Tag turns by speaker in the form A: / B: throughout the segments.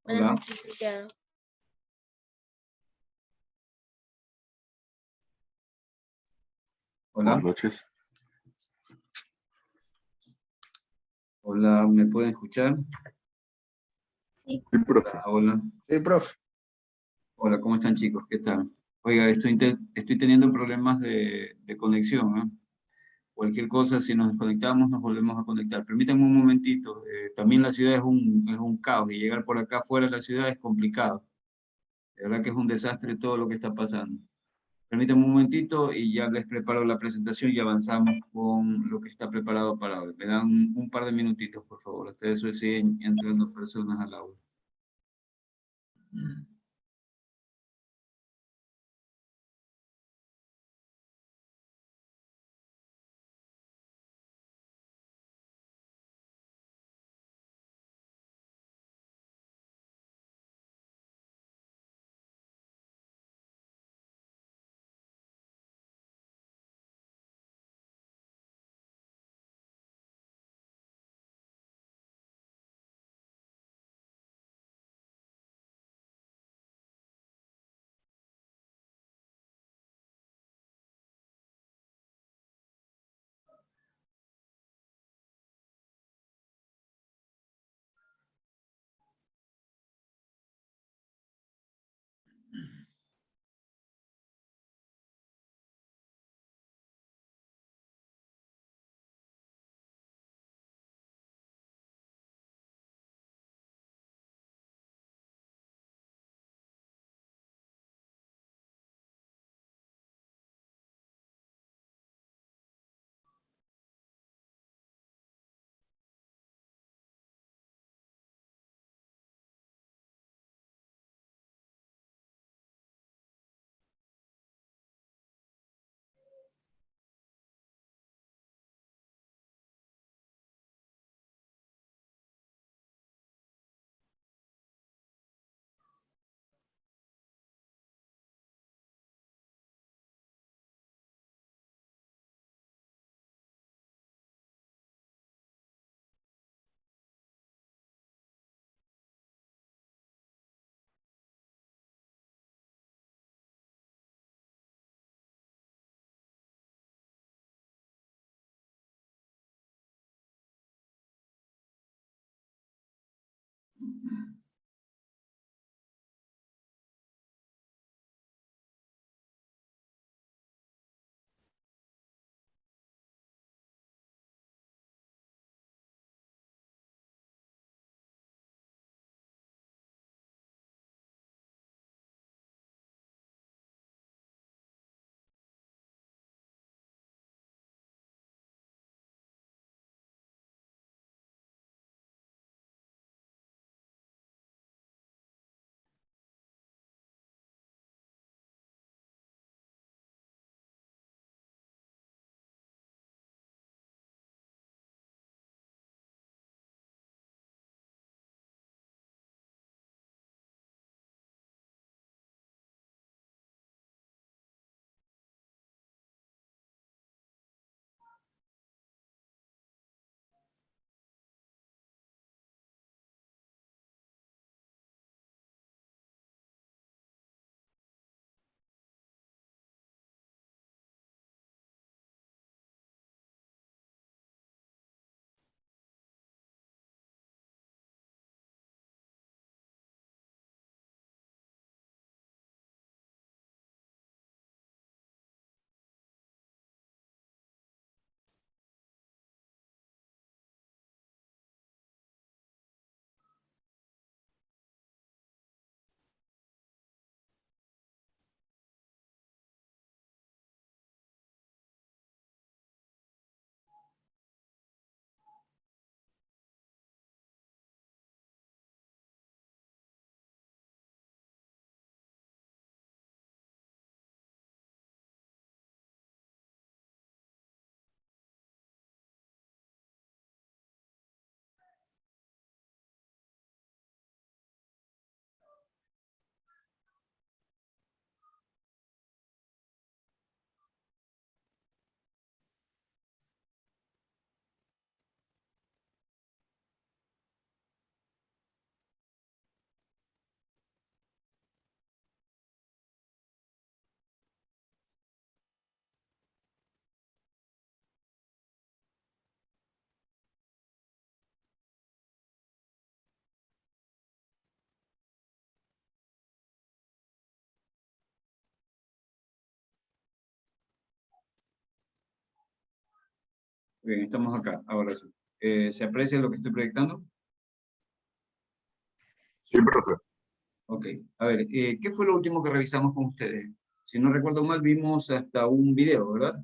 A: Buenas
B: Hola.
A: noches, licenciado.
B: Hola.
C: Buenas noches.
B: Hola, ¿me pueden escuchar?
A: Sí.
C: Sí, profe.
B: Hola.
D: Sí, profe.
B: Hola, ¿cómo están, chicos? ¿Qué tal? Oiga, estoy teniendo problemas de conexión, ¿no? Cualquier cosa, si nos desconectamos, nos volvemos a conectar. Permítanme un momentito. También la ciudad es un caos y llegar por acá fuera de la ciudad es complicado. De verdad que es un desastre todo lo que está pasando. Permítanme un momentito y ya les preparo la presentación y avanzamos con lo que está preparado para hoy. Me dan un par de minutitos, por favor. Ustedes siguen entrando personas al aula. Bien, estamos acá, ahora sí. ¿Se aprecia lo que estoy proyectando?
C: Sí, profe.
B: Ok, a ver, ¿qué fue lo último que revisamos con ustedes? Si no recuerdo mal, vimos hasta un video, ¿verdad?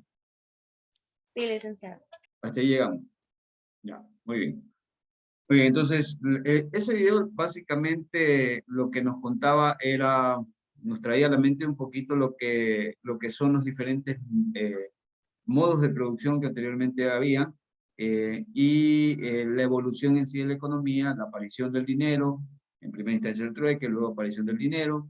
A: Sí, licenciado.
B: Hasta ahí llegamos. Ya, muy bien. Muy bien, entonces, ese video básicamente lo que nos contaba era, nos traía a la mente un poquito lo que son los diferentes modos de producción que anteriormente había la evolución en sí de la economía, la aparición del dinero, en primera instancia el trueque, luego aparición del dinero,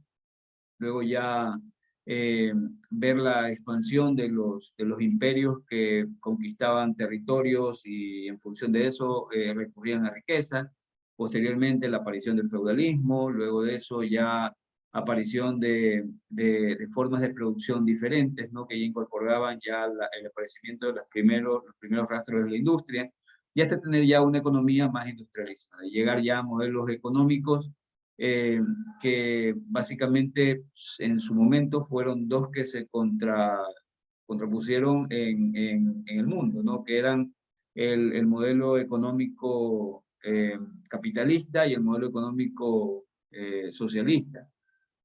B: luego ya eh, ver la expansión de los imperios que conquistaban territorios y en función de eso recurrían a riqueza, posteriormente la aparición del feudalismo, luego de eso ya aparición de formas de producción diferentes, ¿no? Que ya incorporaban ya el aparecimiento de los primeros rastros de la industria, y hasta tener ya una economía más industrializada, y llegar ya a modelos económicos que básicamente en su momento fueron dos que se contrapusieron en el mundo, ¿no? Que eran el modelo económico capitalista y el modelo económico socialista.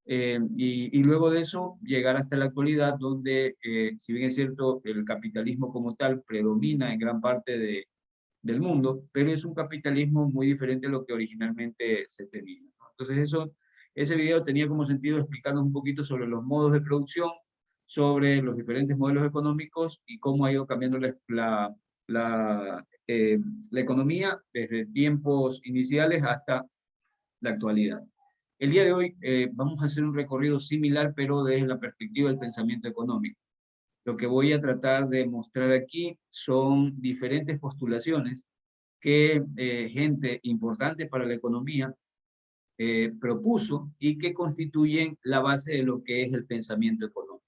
B: Y luego de eso llegar hasta la actualidad donde, si bien es cierto, el capitalismo como tal predomina en gran parte del mundo, pero es un capitalismo muy diferente a lo que originalmente se tenía, ¿no? Entonces ese video tenía como sentido explicarnos un poquito sobre los modos de producción, sobre los diferentes modelos económicos y cómo ha ido cambiando la economía desde tiempos iniciales hasta la actualidad. El día de hoy vamos a hacer un recorrido similar, pero desde la perspectiva del pensamiento económico. Lo que voy a tratar de mostrar aquí son diferentes postulaciones que gente importante para la economía propuso y que constituyen la base de lo que es el pensamiento económico.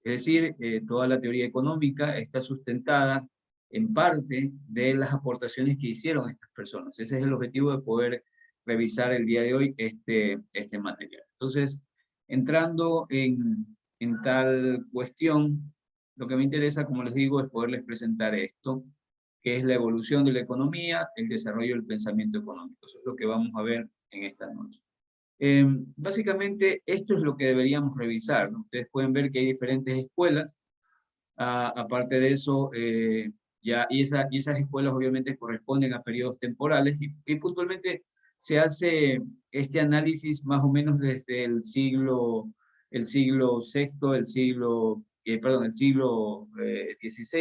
B: Es decir, toda la teoría económica está sustentada en parte de las aportaciones que hicieron estas personas. Ese es el objetivo de poder revisar el día de hoy este material. Entonces, entrando en tal cuestión, lo que me interesa, como les digo, es poderles presentar esto, que es la evolución de la economía, el desarrollo del pensamiento económico. Eso es lo que vamos a ver en esta noche. Básicamente, esto es lo que deberíamos revisar, ¿no? Ustedes pueden ver que hay diferentes escuelas. Aparte de eso, y esas escuelas obviamente corresponden a periodos temporales y puntualmente se hace este análisis más o menos desde el siglo sexto, el siglo XVI,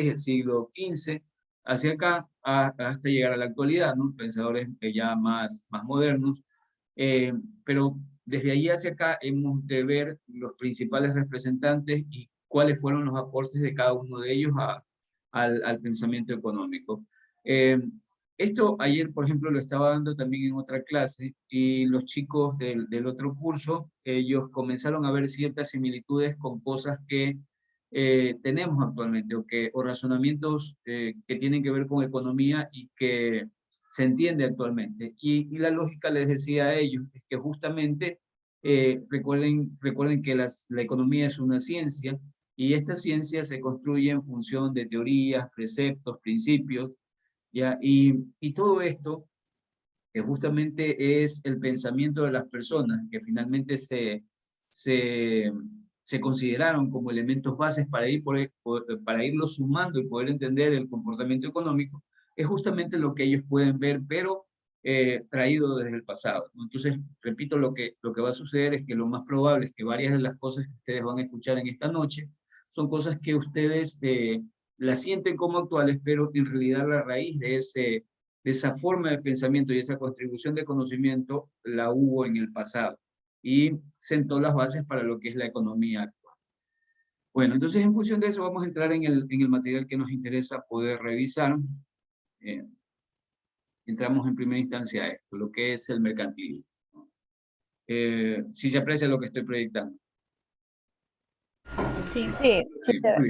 B: el siglo XV, hacia acá, hasta llegar a la actualidad, ¿no? Pensadores ya más modernos. Pero desde ahí hacia acá hemos de ver los principales representantes y cuáles fueron los aportes de cada uno de ellos al pensamiento económico. Eh, Esto ayer, por ejemplo, lo estaba dando también en otra clase y los chicos del otro curso, ellos comenzaron a ver ciertas similitudes con cosas que tenemos actualmente o razonamientos que tienen que ver con economía y que se entiende actualmente. Y la lógica les decía a ellos es que justamente recuerden que la economía es una ciencia y esta ciencia se construye en función de teorías, preceptos, principios, ¿ya? Y todo esto que justamente es el pensamiento de las personas que finalmente se, se consideraron como elementos bases para irlo sumando y poder entender el comportamiento económico, es justamente lo que ellos pueden ver, pero traído desde el pasado, ¿no? Entonces, repito, lo que va a suceder es que lo más probable es que varias de las cosas que ustedes van a escuchar en esta noche son cosas que ustedes las sienten como actuales, pero en realidad la raíz de esa forma de pensamiento y esa contribución de conocimiento la hubo en el pasado y sentó las bases para lo que es la economía actual. Bueno, entonces en función de eso vamos a entrar en el material que nos interesa poder revisar. Entramos en primera instancia a esto, lo que es el mercantilismo. Si se aprecia lo que estoy proyectando.
A: Sí.
D: Sí, sí,
B: Sí,
D: se ve.
B: muy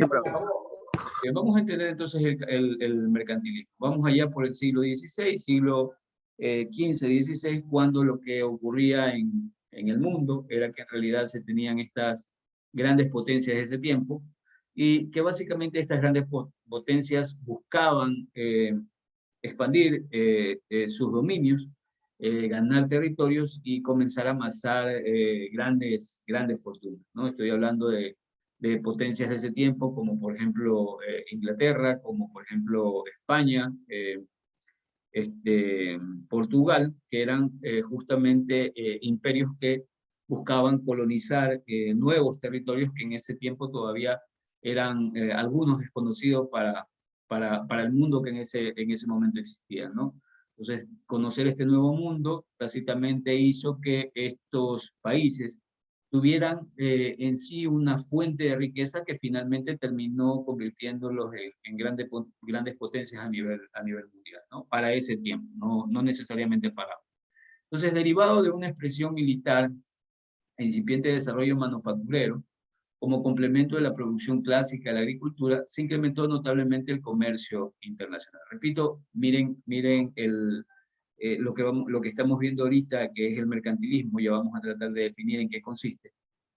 B: bien. Vamos a entender entonces el mercantilismo. Vamos allá por el siglo XVI, siglo XV, XVI, cuando lo que ocurría en el mundo era que en realidad se tenían estas grandes potencias de ese tiempo y que básicamente estas grandes potencias buscaban expandir sus dominios, ganar territorios y comenzar a amasar grandes fortunas, ¿no? Estoy hablando de potencias de ese tiempo, como por ejemplo Inglaterra, como por ejemplo España, Portugal, que eran justamente imperios que buscaban colonizar nuevos territorios que en ese tiempo todavía eran algunos desconocidos para el mundo que en ese momento existía, ¿no? Entonces, conocer este nuevo mundo tácitamente hizo que estos países tuvieran en sí una fuente de riqueza que finalmente terminó convirtiéndolos en grandes potencias a nivel mundial, ¿no? Para ese tiempo, no necesariamente para. Entonces, derivado de una expresión militar e incipiente desarrollo manufacturero, como complemento de la producción clásica de la agricultura, se incrementó notablemente el comercio internacional. Repito, miren lo que estamos viendo ahorita, que es el mercantilismo, ya vamos a tratar de definir en qué consiste.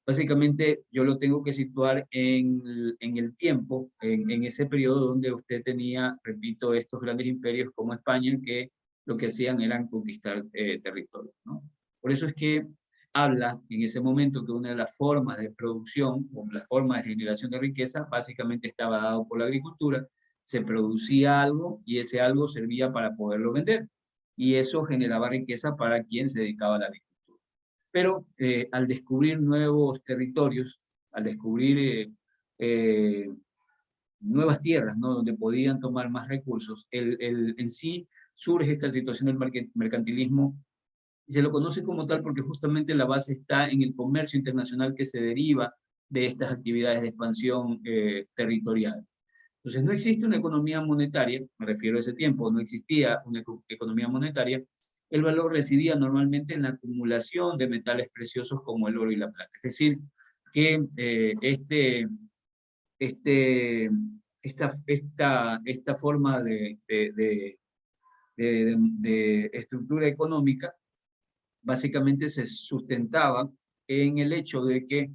B: Básicamente, yo lo tengo que situar en el tiempo, en ese periodo donde usted tenía, repito, estos grandes imperios como España, que lo que hacían eran conquistar territorios, ¿no? Por eso es que habla en ese momento que una de las formas de producción o la forma de generación de riqueza básicamente estaba dado por la agricultura, se producía algo y ese algo servía para poderlo vender y eso generaba riqueza para quien se dedicaba a la agricultura. Pero al descubrir nuevos territorios, al descubrir nuevas tierras, ¿no? Donde podían tomar más recursos, en sí surge esta situación del mercantilismo y se lo conoce como tal porque justamente la base está en el comercio internacional que se deriva de estas actividades de expansión territorial. Entonces, no existe una economía monetaria, me refiero a ese tiempo, no existía una economía monetaria, el valor residía normalmente en la acumulación de metales preciosos como el oro y la plata. Es decir, que este, esta forma de estructura económica básicamente se sustentaba en el hecho de que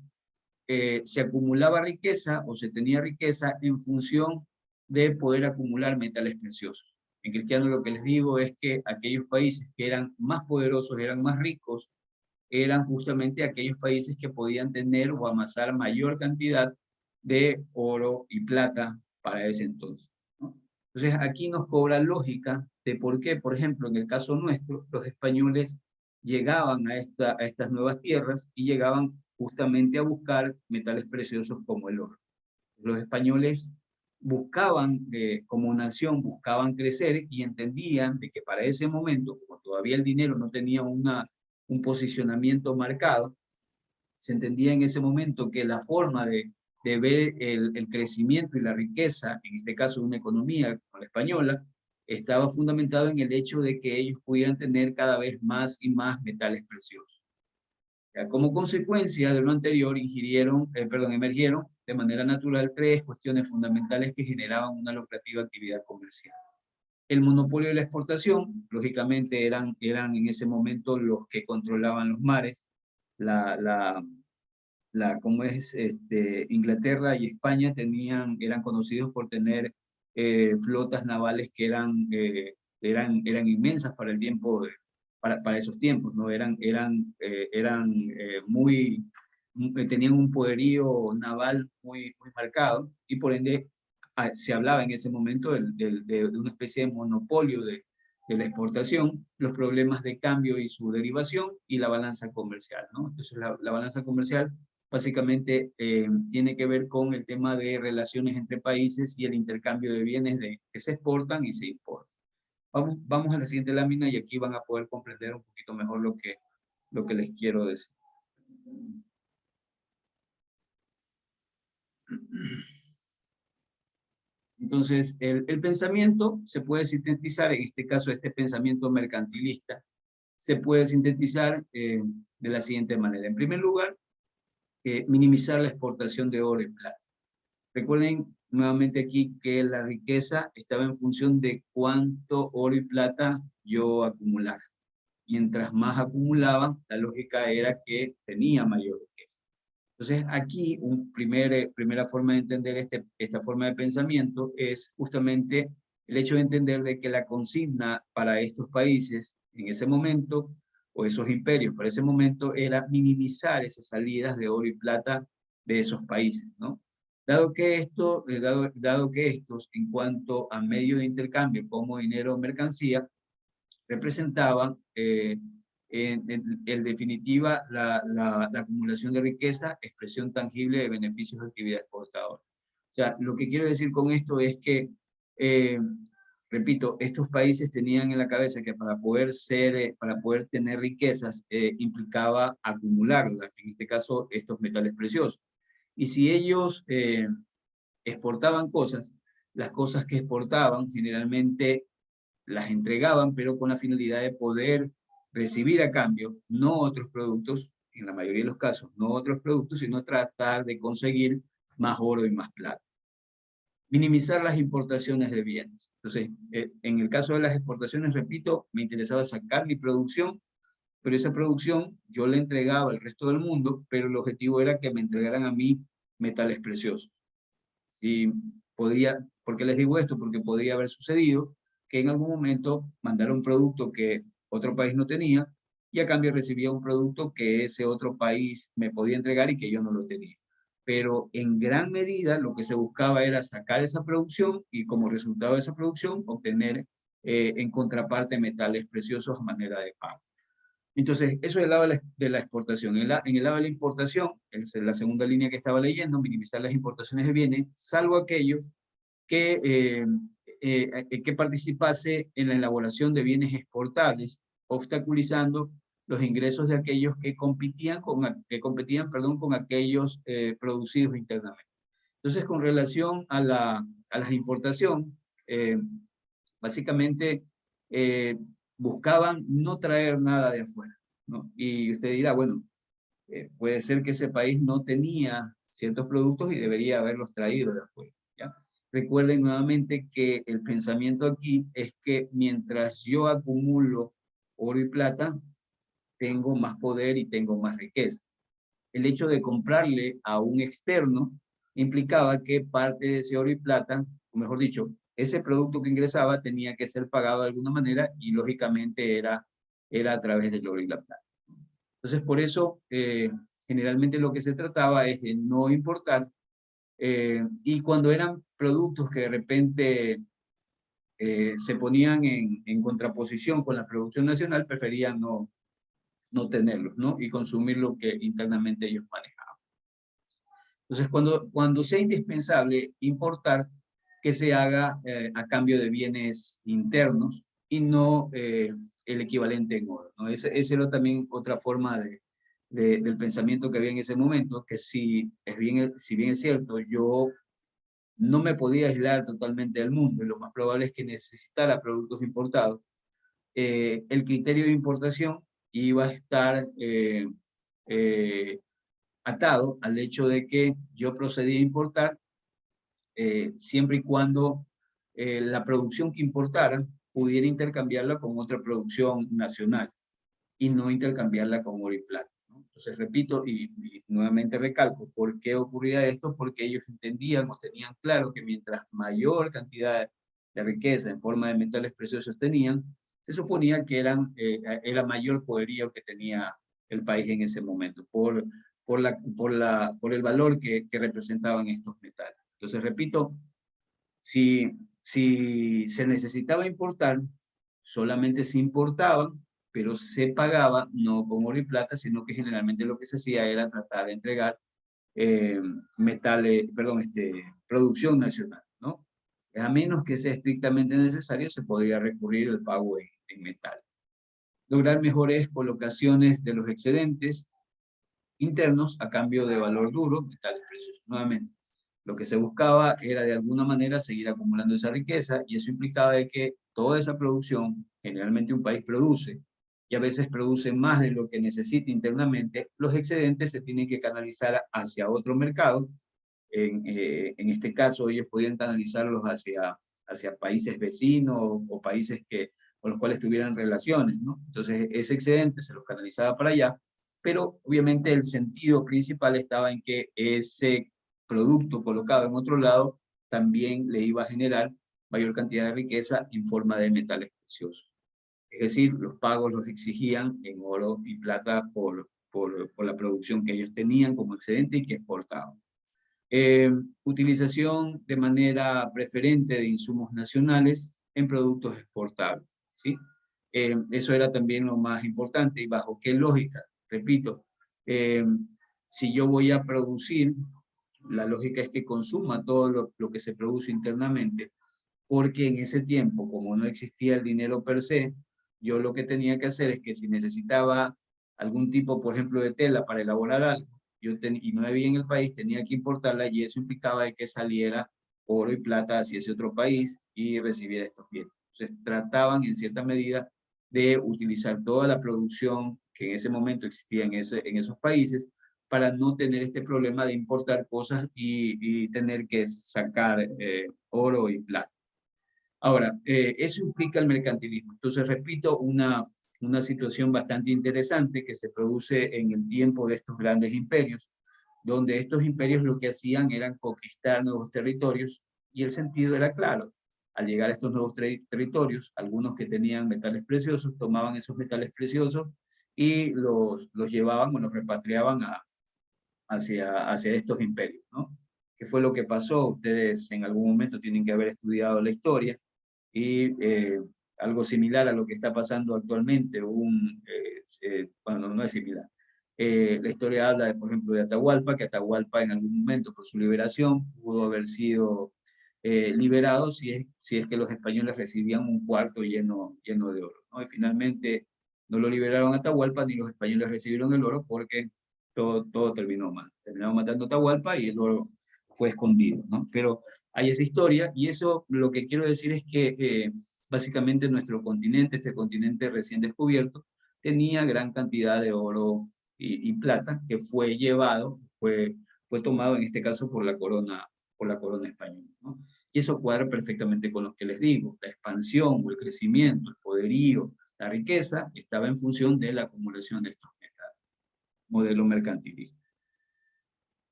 B: se acumulaba riqueza o se tenía riqueza en función de poder acumular metales preciosos. En cristiano lo que les digo es que aquellos países que eran más poderosos, eran más ricos, eran justamente aquellos países que podían tener o amasar mayor cantidad de oro y plata para ese entonces, ¿no? Entonces aquí nos cobra lógica de por qué, por ejemplo, en el caso nuestro, los españoles llegaban a estas nuevas tierras y llegaban justamente a buscar metales preciosos como el oro. Los españoles buscaban, como nación, buscaban crecer y entendían de que para ese momento, como todavía el dinero no tenía un posicionamiento marcado, se entendía en ese momento que la forma de ver el crecimiento y la riqueza, en este caso de una economía como la española, estaba fundamentado en el hecho de que ellos pudieran tener cada vez más y más metales preciosos. Ya, como consecuencia de lo anterior, emergieron de manera natural tres cuestiones fundamentales que generaban una lucrativa actividad comercial. El monopolio de la exportación, lógicamente eran en ese momento los que controlaban los mares, como es Inglaterra y España eran conocidos por tener flotas navales que eran inmensas para el tiempo, para esos tiempos, ¿no? Tenían un poderío naval muy marcado y por ende se hablaba en ese momento de una especie de monopolio de la exportación, los problemas de cambio y su derivación y la balanza comercial, ¿no? Entonces la balanza comercial básicamente tiene que ver con el tema de relaciones entre países y el intercambio de bienes que se exportan y se importan. Vamos a la siguiente lámina y aquí van a poder comprender un poquito mejor lo que les quiero decir. Entonces, el pensamiento se puede sintetizar, en este caso este pensamiento mercantilista, se puede sintetizar de la siguiente manera. En primer lugar, minimizar la exportación de oro y plata. Recuerden nuevamente aquí que la riqueza estaba en función de cuánto oro y plata yo acumulara. Mientras más acumulaba, la lógica era que tenía mayor riqueza. Entonces, aquí primera forma de entender esta forma de pensamiento es justamente el hecho de entender de que la consigna para estos países en ese momento, o esos imperios para ese momento, era minimizar esas salidas de oro y plata de esos países, ¿no? Dado que estos, en cuanto a medio de intercambio como dinero o mercancía, representaban en definitiva la acumulación de riqueza, expresión tangible de beneficios de actividad exportadora. O sea, lo que quiero decir con esto es que, eh, repito, estos países tenían en la cabeza que para poder tener riquezas implicaba acumularlas, en este caso estos metales preciosos. Y si ellos exportaban cosas, las cosas que exportaban generalmente las entregaban, pero con la finalidad de poder recibir a cambio no otros productos, en la mayoría de los casos, no otros productos, sino tratar de conseguir más oro y más plata. Minimizar las importaciones de bienes. Entonces, en el caso de las exportaciones, repito, me interesaba sacar mi producción, pero esa producción yo la entregaba al resto del mundo, pero el objetivo era que me entregaran a mí metales preciosos. Si podía, ¿por qué les digo esto? Porque podía haber sucedido que en algún momento mandara un producto que otro país no tenía y a cambio recibía un producto que ese otro país me podía entregar y que yo no lo tenía. Pero en gran medida lo que se buscaba era sacar esa producción y como resultado de esa producción obtener en contraparte metales preciosos a manera de pago. Entonces, eso es el lado de la exportación. En el lado de la importación, es la segunda línea que estaba leyendo, minimizar las importaciones de bienes, salvo aquellos que participase en la elaboración de bienes exportables, obstaculizando los ingresos de aquellos que competían con aquellos producidos internamente. Entonces, con relación a la importación, básicamente buscaban no traer nada de afuera, ¿no? Y usted dirá, bueno, puede ser que ese país no tenía ciertos productos y debería haberlos traído de afuera, ¿ya? Recuerden nuevamente que el pensamiento aquí es que mientras yo acumulo oro y plata, tengo más poder y tengo más riqueza. El hecho de comprarle a un externo implicaba que parte de ese oro y plata, o mejor dicho, ese producto que ingresaba tenía que ser pagado de alguna manera y lógicamente era a través del oro y la plata. Entonces, por eso, generalmente lo que se trataba es de no importar y cuando eran productos que de repente se ponían en contraposición con la producción nacional, preferían no tenerlos, ¿no? Y consumir lo que internamente ellos manejaban. Entonces, cuando sea indispensable importar, que se haga a cambio de bienes internos y no el equivalente en oro, ¿no? Esa era también otra forma del pensamiento que había en ese momento, que si bien es cierto, yo no me podía aislar totalmente del mundo, y lo más probable es que necesitara productos importados, el criterio de importación iba a estar eh, atado al hecho de que yo procedía a importar siempre y cuando la producción que importaran pudiera intercambiarla con otra producción nacional y no intercambiarla con oro y plata, ¿no? Entonces, repito y nuevamente recalco, ¿por qué ocurría esto? Porque ellos entendían o tenían claro que mientras mayor cantidad de riqueza en forma de metales preciosos tenían, se suponía que era mayor poderío que tenía el país en ese momento, por el valor que representaban estos metales. Entonces, repito, si se necesitaba importar, solamente se importaban, pero se pagaba no con oro y plata, sino que generalmente lo que se hacía era tratar de entregar producción nacional, ¿no? A menos que sea estrictamente necesario, se podía recurrir al pago en metal. Lograr mejores colocaciones de los excedentes internos a cambio de valor duro, metales preciosos. Nuevamente, lo que se buscaba era de alguna manera seguir acumulando esa riqueza y eso implicaba de que toda esa producción, generalmente un país produce, y a veces produce más de lo que necesita internamente, los excedentes se tienen que canalizar hacia otro mercado. En este caso, ellos podían canalizarlos hacia países vecinos o países con los cuales tuvieran relaciones, ¿no? Entonces, ese excedente se los canalizaba para allá, pero obviamente el sentido principal estaba en que ese producto colocado en otro lado también le iba a generar mayor cantidad de riqueza en forma de metales preciosos. Es decir, los pagos los exigían en oro y plata por la producción que ellos tenían como excedente y que exportaban. Utilización de manera preferente de insumos nacionales en productos exportables, ¿sí? Eso era también lo más importante. ¿Y bajo qué lógica? Repito, si yo voy a producir, la lógica es que consuma todo lo que se produce internamente, porque en ese tiempo, como no existía el dinero per se, yo lo que tenía que hacer es que si necesitaba algún tipo, por ejemplo, de tela para elaborar algo, y no había en el país, tenía que importarla, y eso implicaba de que saliera oro y plata hacia ese otro país y recibiera estos bienes. Entonces trataban en cierta medida de utilizar toda la producción que en ese momento existía en esos países para no tener este problema de importar cosas y tener que sacar oro y plata. Ahora, eso implica el mercantilismo. Entonces, repito, una situación bastante interesante que se produce en el tiempo de estos grandes imperios, donde estos imperios lo que hacían eran conquistar nuevos territorios, y el sentido era claro. Al llegar a estos nuevos territorios, algunos que tenían metales preciosos tomaban esos metales preciosos y los llevaban o los repatriaban hacia estos imperios, ¿no? ¿Qué fue lo que pasó? Ustedes en algún momento tienen que haber estudiado la historia, y algo similar a lo que está pasando actualmente, bueno, no es similar. La historia habla, por ejemplo, de Atahualpa, que Atahualpa en algún momento por su liberación pudo haber sido liberado si es que los españoles recibían un cuarto lleno de oro, ¿no? Y finalmente no lo liberaron a Atahualpa, ni los españoles recibieron el oro, porque todo terminó mal. Terminaron matando a Atahualpa y el oro fue escondido, ¿no? Pero hay esa historia, y eso lo que quiero decir es que básicamente nuestro continente, este continente recién descubierto, tenía gran cantidad de oro y plata que fue llevado, fue tomado en este caso por la corona española, ¿no? Y eso cuadra perfectamente con lo que les digo: la expansión o el crecimiento, el poderío, la riqueza estaba en función de la acumulación de estos metales, modelo mercantilista.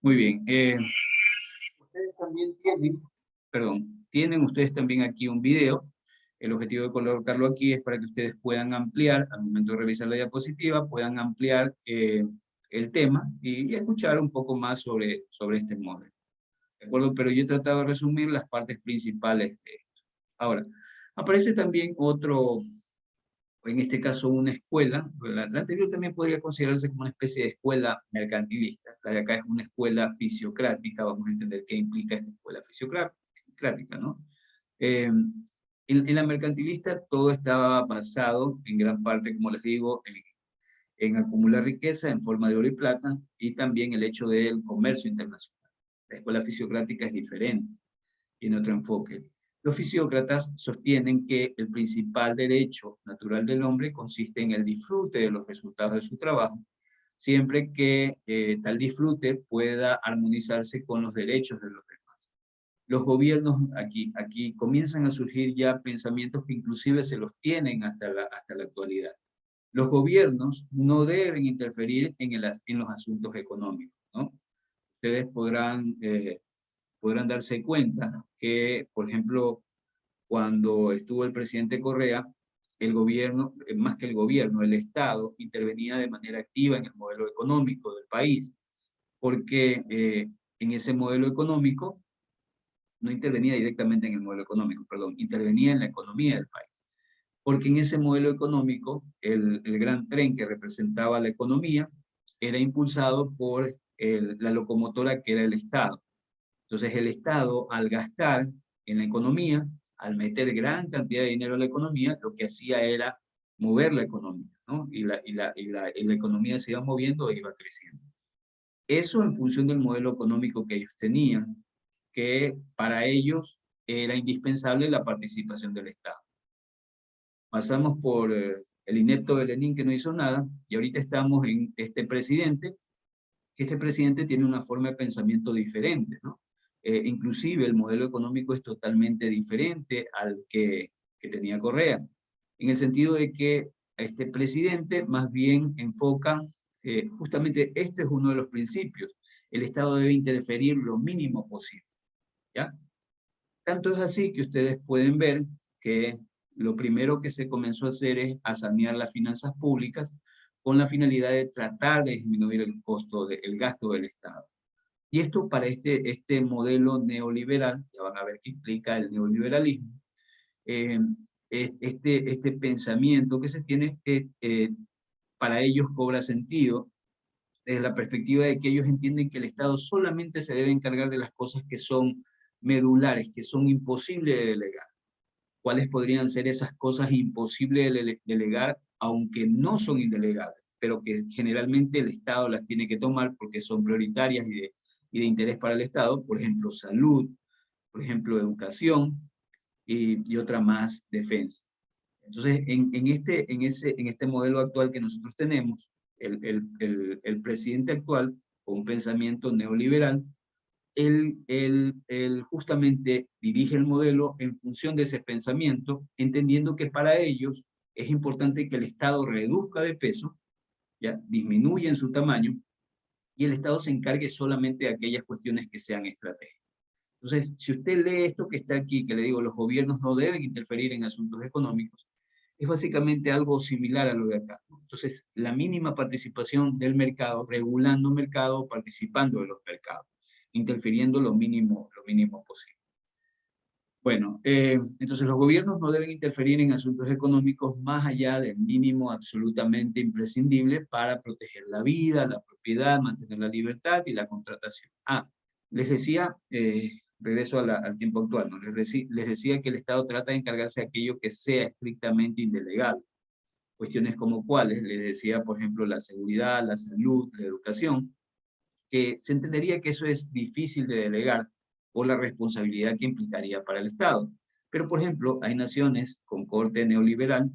B: Muy bien. Ustedes también tienen ustedes también aquí un video. El objetivo de colocarlo aquí es para que ustedes puedan ampliar, al momento de revisar la diapositiva, puedan ampliar el tema y escuchar un poco más sobre este modelo. ¿De acuerdo? Pero yo he tratado de resumir las partes principales de esto. Ahora, aparece también otro, en este caso una escuela. La anterior también podría considerarse como una especie de escuela mercantilista. La de acá es una escuela fisiocrática. Vamos a entender qué implica esta escuela fisiocrática, ¿no? En la mercantilista todo estaba basado en gran parte, como les digo, en acumular riqueza en forma de oro y plata, y también el hecho del comercio internacional. La escuela fisiocrática es diferente, tiene otro enfoque. Los fisiócratas sostienen que el principal derecho natural del hombre consiste en el disfrute de los resultados de su trabajo, siempre que tal disfrute pueda armonizarse con los derechos de los demás. Los gobiernos, aquí comienzan a surgir ya pensamientos que inclusive se los tienen hasta la actualidad. Los gobiernos no deben interferir en los asuntos económicos, ¿no? Ustedes podrán darse cuenta que, por ejemplo, cuando estuvo el presidente Correa, el gobierno, más que el gobierno, el Estado intervenía de manera activa en el modelo económico del país, porque en ese modelo económico, no intervenía directamente en el modelo económico, perdón, intervenía en la economía del país. Porque en ese modelo económico, el gran tren que representaba la economía era impulsado por la locomotora que era el Estado. Entonces el Estado, al gastar en la economía, al meter gran cantidad de dinero a la economía, lo que hacía era mover la economía, ¿no? Y la economía se iba moviendo e iba creciendo. Eso en función del modelo económico que ellos tenían, que para ellos era indispensable la participación del Estado. Pasamos por el inepto de Lenin, que no hizo nada, y ahorita estamos en este presidente, que este presidente tiene una forma de pensamiento diferente, ¿no? Inclusive el modelo económico es totalmente diferente al que tenía Correa, en el sentido de que este presidente más bien enfoca justamente este es uno de los principios. El Estado debe interferir lo mínimo posible, ¿ya? Tanto es así que ustedes pueden ver que lo primero que se comenzó a hacer es a sanear las finanzas públicas con la finalidad de tratar de disminuir el costo del gasto del Estado. Y esto para este modelo neoliberal, ya van a ver qué implica el neoliberalismo, eh, este pensamiento que se tiene es que para ellos cobra sentido desde la perspectiva de que ellos entienden que el Estado solamente se debe encargar de las cosas que son medulares, que son imposibles de delegar. ¿Cuáles podrían ser esas cosas imposibles de delegar, aunque no son indelegables, pero que generalmente el Estado las tiene que tomar porque son prioritarias y de interés para el Estado? Por ejemplo, salud, por ejemplo, educación y otra más, defensa. Entonces, en este modelo actual que nosotros tenemos, el presidente actual, con un pensamiento neoliberal, él justamente dirige el modelo en función de ese pensamiento, entendiendo que para ellos es importante que el Estado reduzca de peso, ¿ya? Disminuya en su tamaño, y el Estado se encargue solamente de aquellas cuestiones que sean estratégicas. Entonces, si usted lee esto que está aquí, que le digo, los gobiernos no deben interferir en asuntos económicos, es básicamente algo similar a lo de acá, ¿no? Entonces, la mínima participación del mercado, regulando mercado, participando de los mercados, interfiriendo lo mínimo posible. Bueno, entonces los gobiernos no deben interferir en asuntos económicos más allá del mínimo absolutamente imprescindible para proteger la vida, la propiedad, mantener la libertad y la contratación. Les decía, regreso al tiempo actual, ¿no? Les decía que el Estado trata de encargarse de aquello que sea estrictamente indelegable. Cuestiones como cuáles, les decía, por ejemplo, la seguridad, la salud, la educación, que se entendería que eso es difícil de delegar por la responsabilidad que implicaría para el Estado. Pero, por ejemplo, hay naciones con corte neoliberal,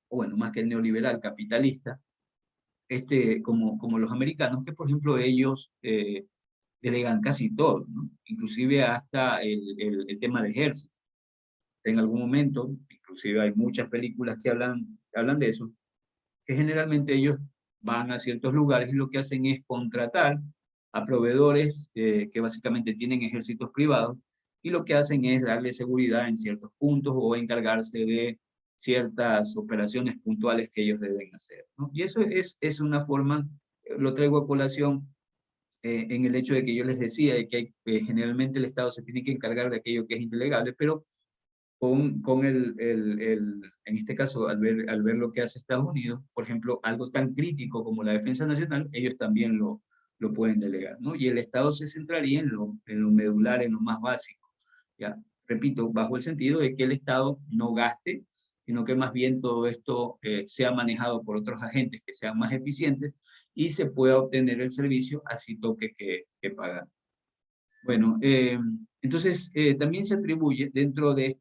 B: o bueno, más que el neoliberal, capitalista, como los americanos, que por ejemplo ellos delegan casi todo, ¿no? Inclusive hasta el tema de ejército. En algún momento, inclusive hay muchas películas que hablan de eso, que generalmente ellos van a ciertos lugares y lo que hacen es contratar a proveedores que básicamente tienen ejércitos privados, y lo que hacen es darle seguridad en ciertos puntos o encargarse de ciertas operaciones puntuales que ellos deben hacer, ¿no? Y eso es una forma, lo traigo a colación en el hecho de que yo les decía de que generalmente el Estado se tiene que encargar de aquello que es indelegable, pero en este caso, al ver lo que hace Estados Unidos, por ejemplo, algo tan crítico como la defensa nacional, ellos también lo pueden delegar, ¿no? Y el Estado se centraría en lo medular, en lo más básico, ¿ya? Repito, bajo el sentido de que el Estado no gaste, sino que más bien todo esto sea manejado por otros agentes que sean más eficientes y se pueda obtener el servicio así toque que pagar. Bueno, entonces también se atribuye dentro de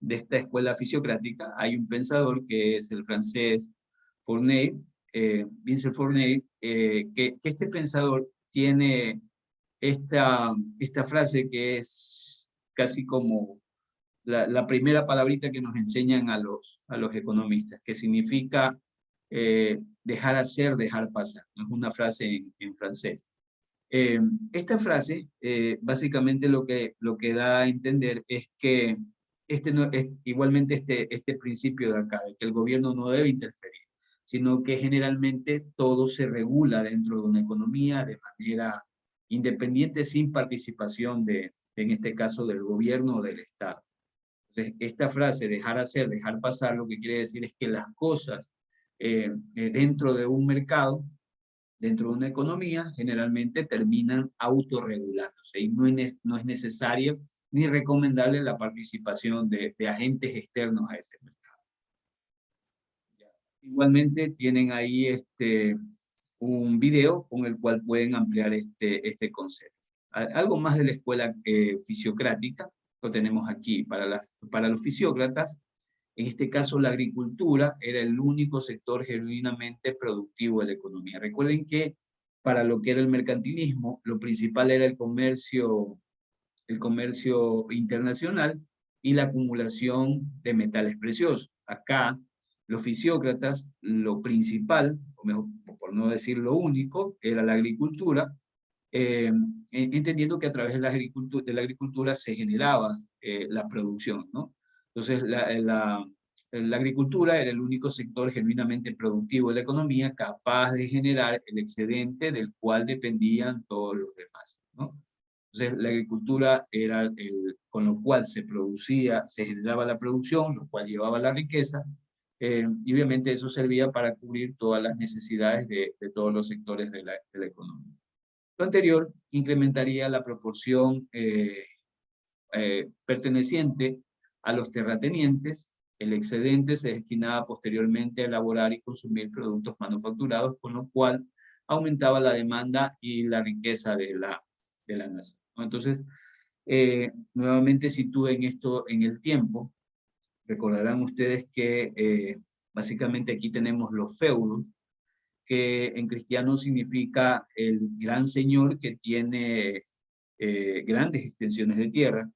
B: esta escuela fisiocrática, hay un pensador que es el francés Fournier, Vincent Fournier, que este pensador tiene esta frase que es casi como la primera palabrita que nos enseñan a los economistas, que significa dejar hacer, dejar pasar. Es una frase en francés. Esta frase básicamente lo que da a entender es que igualmente este principio de acá, de que el gobierno no debe interferir, sino que generalmente todo se regula dentro de una economía de manera independiente, sin participación en este caso, del gobierno o del Estado. Entonces, esta frase, dejar hacer, dejar pasar, lo que quiere decir es que las cosas dentro de un mercado, dentro de una economía, generalmente terminan autorregulándose y no es necesario ni recomendable la participación de agentes externos a ese mercado. Igualmente tienen ahí un video con el cual pueden ampliar este concepto. Algo más de la escuela fisiocrática lo tenemos aquí. Para los fisiócratas, en este caso la agricultura era el único sector genuinamente productivo de la economía. Recuerden que para lo que era el mercantilismo, lo principal era el comercio internacional y la acumulación de metales preciosos. Acá Los fisiócratas, lo principal, o mejor, por no decir lo único, era la agricultura, entendiendo que a través de la agricultura se generaba la producción, ¿no? Entonces, la agricultura era el único sector genuinamente productivo de la economía capaz de generar el excedente del cual dependían todos los demás, ¿no? Entonces, la agricultura era con lo cual se producía, se generaba la producción, lo cual llevaba la riqueza, y obviamente eso servía para cubrir todas las necesidades de todos los sectores de la economía. Lo anterior incrementaría la proporción perteneciente a los terratenientes. El excedente se destinaba posteriormente a elaborar y consumir productos manufacturados, con lo cual aumentaba la demanda y la riqueza de la nación, ¿no? Entonces, nuevamente sitúen esto en el tiempo. Recordarán ustedes que básicamente aquí tenemos los feudos, que en cristiano significa el gran señor que tiene grandes extensiones de tierra,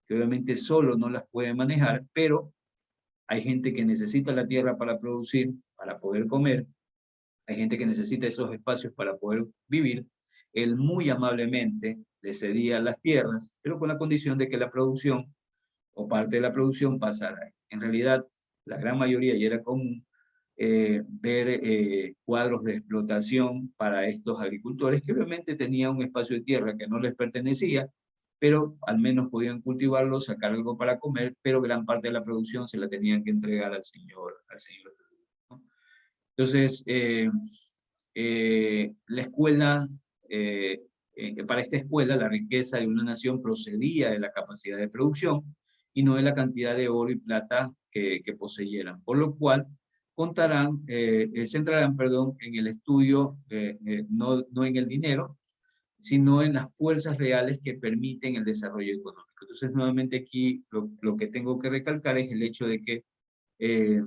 B: que obviamente solo no las puede manejar, pero hay gente que necesita la tierra para producir, para poder comer, hay gente que necesita esos espacios para poder vivir. Él muy amablemente le cedía las tierras, pero con la condición de que la producción o parte de la producción pasara. En realidad, la gran mayoría, y era común, ver cuadros de explotación para estos agricultores que obviamente tenían un espacio de tierra que no les pertenecía, pero al menos podían cultivarlo, sacar algo para comer, pero gran parte de la producción se la tenían que entregar al señor, ¿no? Entonces, la escuela, para esta escuela, la riqueza de una nación procedía de la capacidad de producción y no de la cantidad de oro y plata que poseyeran, por lo cual centrarán, perdón, en el estudio, no en el dinero, sino en las fuerzas reales que permiten el desarrollo económico. Entonces, nuevamente aquí lo que tengo que recalcar es el hecho de que eh,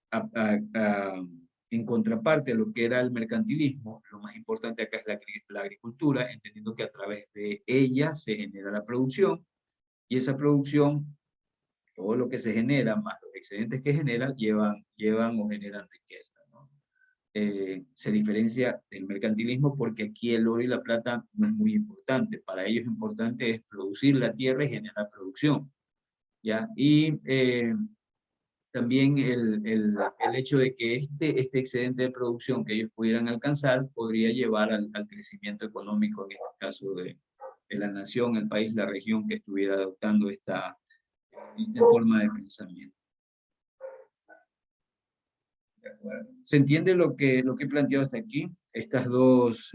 B: a, a, a, en contraparte a lo que era el mercantilismo, lo más importante acá es la agricultura, entendiendo que a través de ella se genera la producción, y esa producción, todo lo que se genera, más los excedentes que generan, llevan o generan riqueza, ¿no? Se diferencia del mercantilismo porque aquí el oro y la plata no es muy importante. Para ellos importante es producir la tierra y generar producción, ¿ya? Y también el hecho de que este excedente de producción que ellos pudieran alcanzar podría llevar al crecimiento económico, en este caso de la nación, el país, la región que estuviera adoptando esta forma de pensamiento. ¿De acuerdo? ¿Se entiende lo que he planteado hasta aquí? Estas dos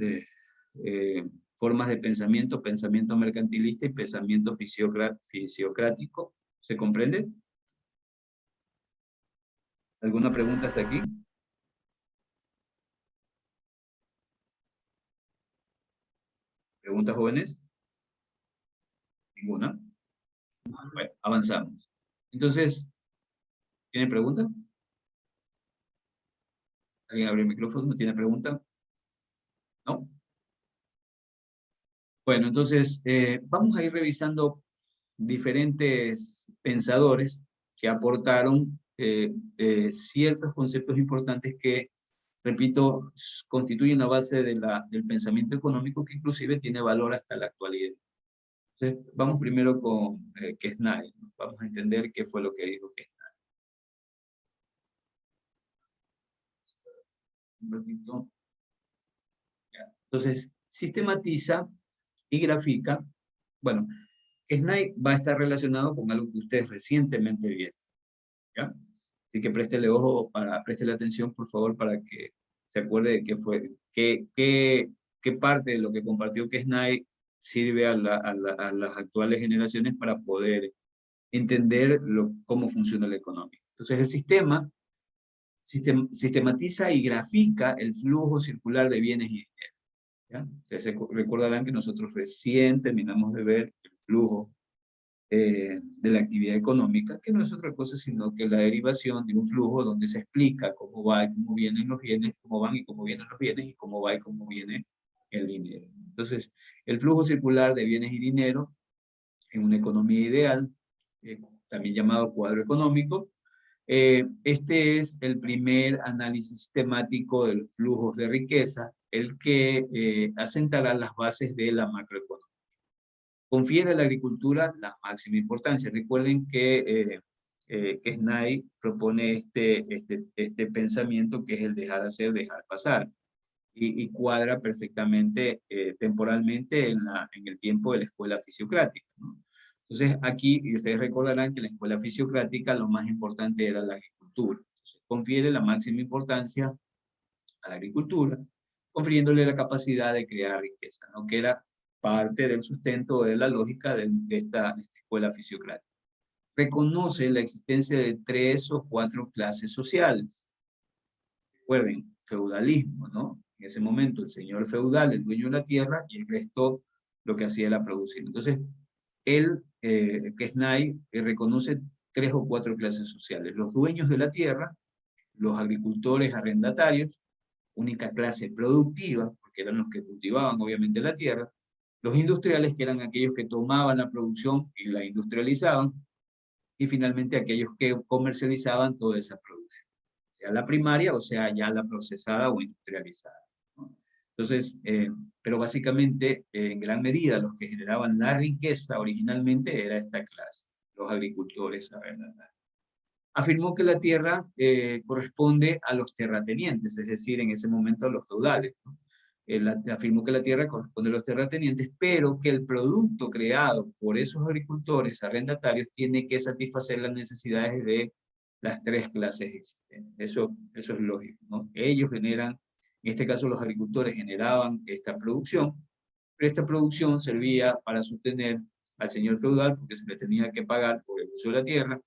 B: formas de pensamiento, pensamiento mercantilista y pensamiento fisiocrático, ¿se comprende? ¿Alguna pregunta hasta aquí? ¿Preguntas, jóvenes? ¿Ninguna? Bueno, avanzamos. Entonces, ¿tiene pregunta? ¿Alguien abre el micrófono? ¿Tiene pregunta? ¿No? Bueno, entonces, vamos a ir revisando diferentes pensadores que aportaron ciertos conceptos importantes que, repito, constituyen la base del pensamiento económico, que inclusive tiene valor hasta la actualidad. Entonces, vamos primero con Quesnay, ¿no? Vamos a entender qué fue lo que dijo Quesnay. Un ratito. Entonces, sistematiza y grafica. Bueno, Quesnay va a estar relacionado con algo que ustedes recientemente vieron, ¿ya? Así que préstele atención, por favor, para que se acuerde de qué parte de lo que compartió Quesnay sirve a las actuales generaciones para poder entender cómo funciona la economía. Entonces, el sistematiza y grafica el flujo circular de bienes y dinero, ¿ya? Ustedes recordarán que nosotros recién terminamos de ver el flujo de la actividad económica, que no es otra cosa sino que la derivación de un flujo donde se explica cómo va y cómo vienen los bienes, cómo van y cómo vienen los bienes, y cómo va y cómo viene el dinero. Entonces, el flujo circular de bienes y dinero en una economía ideal, también llamado cuadro económico, Este es el primer análisis sistemático de los flujos de riqueza, el que asentará las bases de la macroeconomía. Confiere a la agricultura la máxima importancia. Recuerden que Snay propone este pensamiento que es el dejar hacer, dejar pasar, y cuadra perfectamente temporalmente en el tiempo de la escuela fisiocrática, ¿no? Entonces aquí, y ustedes recordarán que en la escuela fisiocrática lo más importante era la agricultura. Entonces, confiere la máxima importancia a la agricultura, confiriéndole la capacidad de crear riqueza, ¿no? Que era parte del sustento de la lógica de esta escuela fisiocrática. Reconoce la existencia de 3 o 4 clases sociales. Recuerden, feudalismo, ¿no? En ese momento el señor feudal, el dueño de la tierra, y el resto lo que hacía era producir. Entonces, él, Quesnay, reconoce 3 o 4 clases sociales. Los dueños de la tierra, los agricultores arrendatarios, única clase productiva, porque eran los que cultivaban obviamente la tierra, los industriales, que eran aquellos que tomaban la producción y la industrializaban, y finalmente aquellos que comercializaban toda esa producción, sea la primaria o sea ya la procesada o industrializada, ¿no? Entonces, pero básicamente, en gran medida, los que generaban la riqueza originalmente era esta clase, los agricultores arrendatarios. Afirmó que la tierra corresponde a los terratenientes, es decir, en ese momento a los feudales, ¿no? Afirmó que la tierra corresponde a los terratenientes, pero que el producto creado por esos agricultores arrendatarios tiene que satisfacer las necesidades de las 3 clases existentes. Eso es lógico, ¿no? Ellos generan, en este caso los agricultores generaban esta producción, pero esta producción servía para sostener al señor feudal porque se le tenía que pagar por el uso de la tierra,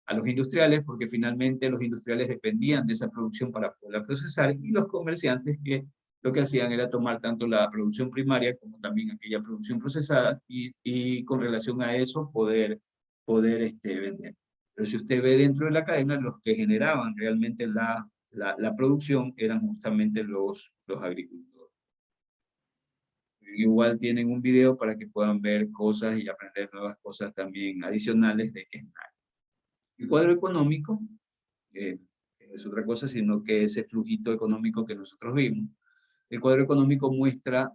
B: a los industriales, porque finalmente los industriales dependían de esa producción para poderla procesar, y los comerciantes, que lo que hacían era tomar tanto la producción primaria como también aquella producción procesada, y con relación a eso poder vender. Pero si usted ve dentro de la cadena, los que generaban realmente la producción eran justamente los agricultores. Igual tienen un video para que puedan ver cosas y aprender nuevas cosas también adicionales de que el cuadro económico es otra cosa, sino que ese flujito económico que nosotros vimos. El cuadro económico muestra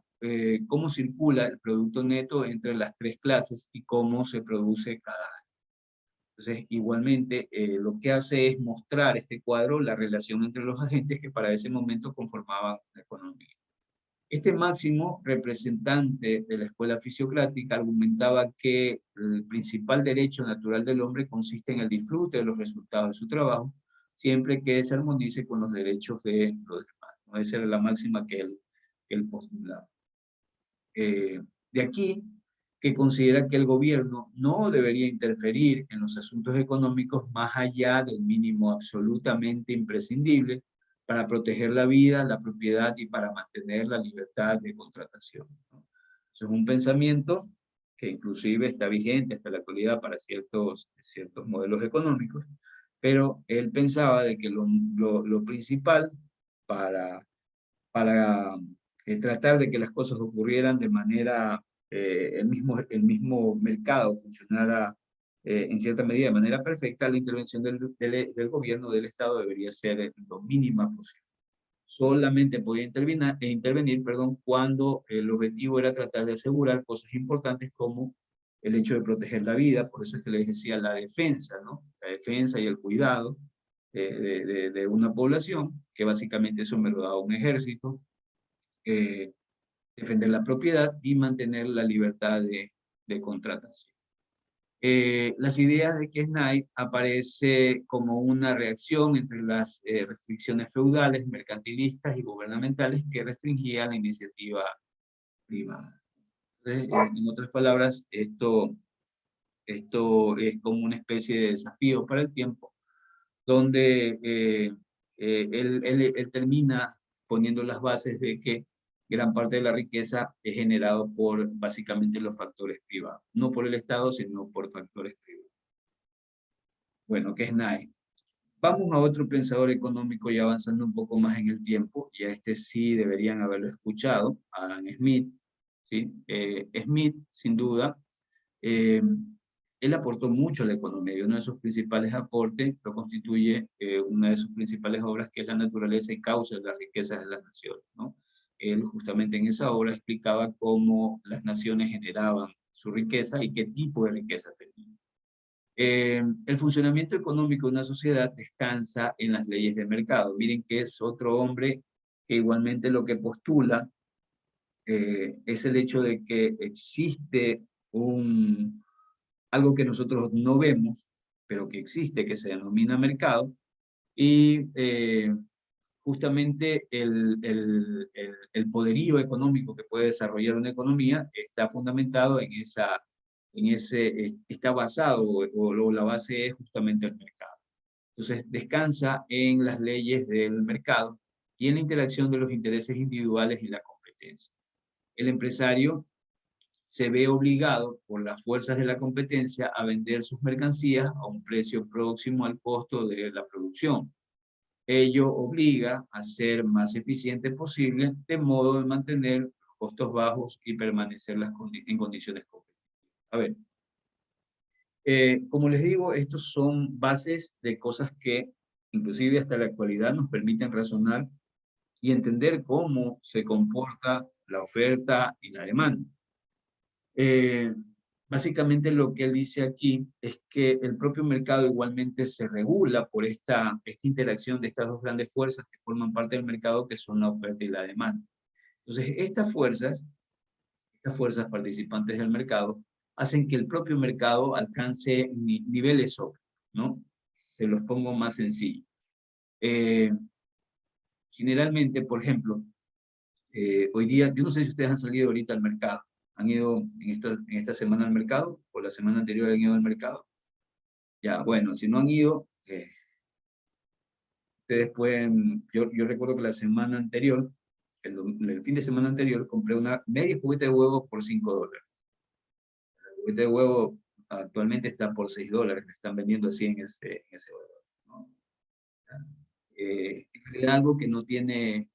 B: cómo circula el producto neto entre las 3 clases y cómo se produce cada año. Entonces, igualmente, lo que hace es mostrar este cuadro la relación entre los agentes que para ese momento conformaban la economía. Este máximo representante de la escuela fisiocrática argumentaba que el principal derecho natural del hombre consiste en el disfrute de los resultados de su trabajo, siempre que se armonice con los derechos de los demás, ¿no? Esa era la máxima que él postulaba. De aquí que considera que el gobierno no debería interferir en los asuntos económicos más allá del mínimo absolutamente imprescindible para proteger la vida, la propiedad y para mantener la libertad de contratación, ¿no? Eso es un pensamiento que inclusive está vigente hasta la actualidad para ciertos modelos económicos, pero él pensaba de que lo principal para tratar de que las cosas ocurrieran de manera, el mismo mercado funcionara en cierta medida de manera perfecta, la intervención del gobierno, del Estado, debería ser lo mínima posible. Solamente podía intervenir, cuando el objetivo era tratar de asegurar cosas importantes como el hecho de proteger la vida. Por eso es que les decía la defensa, ¿no? La defensa y el cuidado de una población, que básicamente eso me lo daba un ejército, defender la propiedad y mantener la libertad de contratación. Las ideas de Quesnay aparece como una reacción entre las restricciones feudales, mercantilistas y gubernamentales que restringían la iniciativa privada. Entonces, en otras palabras, esto es como una especie de desafío para el tiempo, donde él termina poniendo las bases de que gran parte de la riqueza es generado por básicamente los factores privados, no por el Estado, sino por factores privados. Bueno, que es Nye. Vamos a otro pensador económico ya avanzando un poco más en el tiempo, y a este sí deberían haberlo escuchado, Adam Smith, ¿sí? Smith, sin duda, él aportó mucho a la economía y uno de sus principales aportes lo constituye una de sus principales obras, que es La naturaleza y causa de las riquezas de las naciones, ¿no? Él justamente en esa obra explicaba cómo las naciones generaban su riqueza y qué tipo de riqueza tenían. El funcionamiento económico de una sociedad descansa en las leyes del mercado. Miren que es otro hombre que igualmente lo que postula es el hecho de que existe algo que nosotros no vemos, pero que existe, que se denomina mercado, y justamente el poderío económico que puede desarrollar una economía está fundamentado está basado, o la base es justamente el mercado. Entonces, descansa en las leyes del mercado y en la interacción de los intereses individuales y la competencia. El empresario se ve obligado por las fuerzas de la competencia a vender sus mercancías a un precio próximo al costo de la producción. Ello obliga a ser más eficiente posible, de modo de mantener los costos bajos y permanecer en condiciones competitivas. A ver, como les digo, estos son bases de cosas que inclusive hasta la actualidad nos permiten razonar y entender cómo se comporta la oferta y la demanda. Eh, Básicamente lo que él dice aquí es que el propio mercado igualmente se regula por esta interacción de estas dos grandes fuerzas que forman parte del mercado, que son la oferta y la demanda. Entonces, estas fuerzas participantes del mercado, hacen que el propio mercado alcance niveles óptimos, ¿no? Se los pongo más sencillo. Generalmente, por ejemplo, hoy día, yo no sé si ustedes han salido ahorita al mercado, han ido en esta semana al mercado, o la semana anterior han ido al mercado. Ya, bueno, si no han ido, ustedes pueden, yo recuerdo que la semana anterior, el fin de semana anterior, compré una media cubeta de huevos por $5. El cubeta de huevo actualmente está por $6, le están vendiendo así en ese valor, ¿no? En realidad algo que no tiene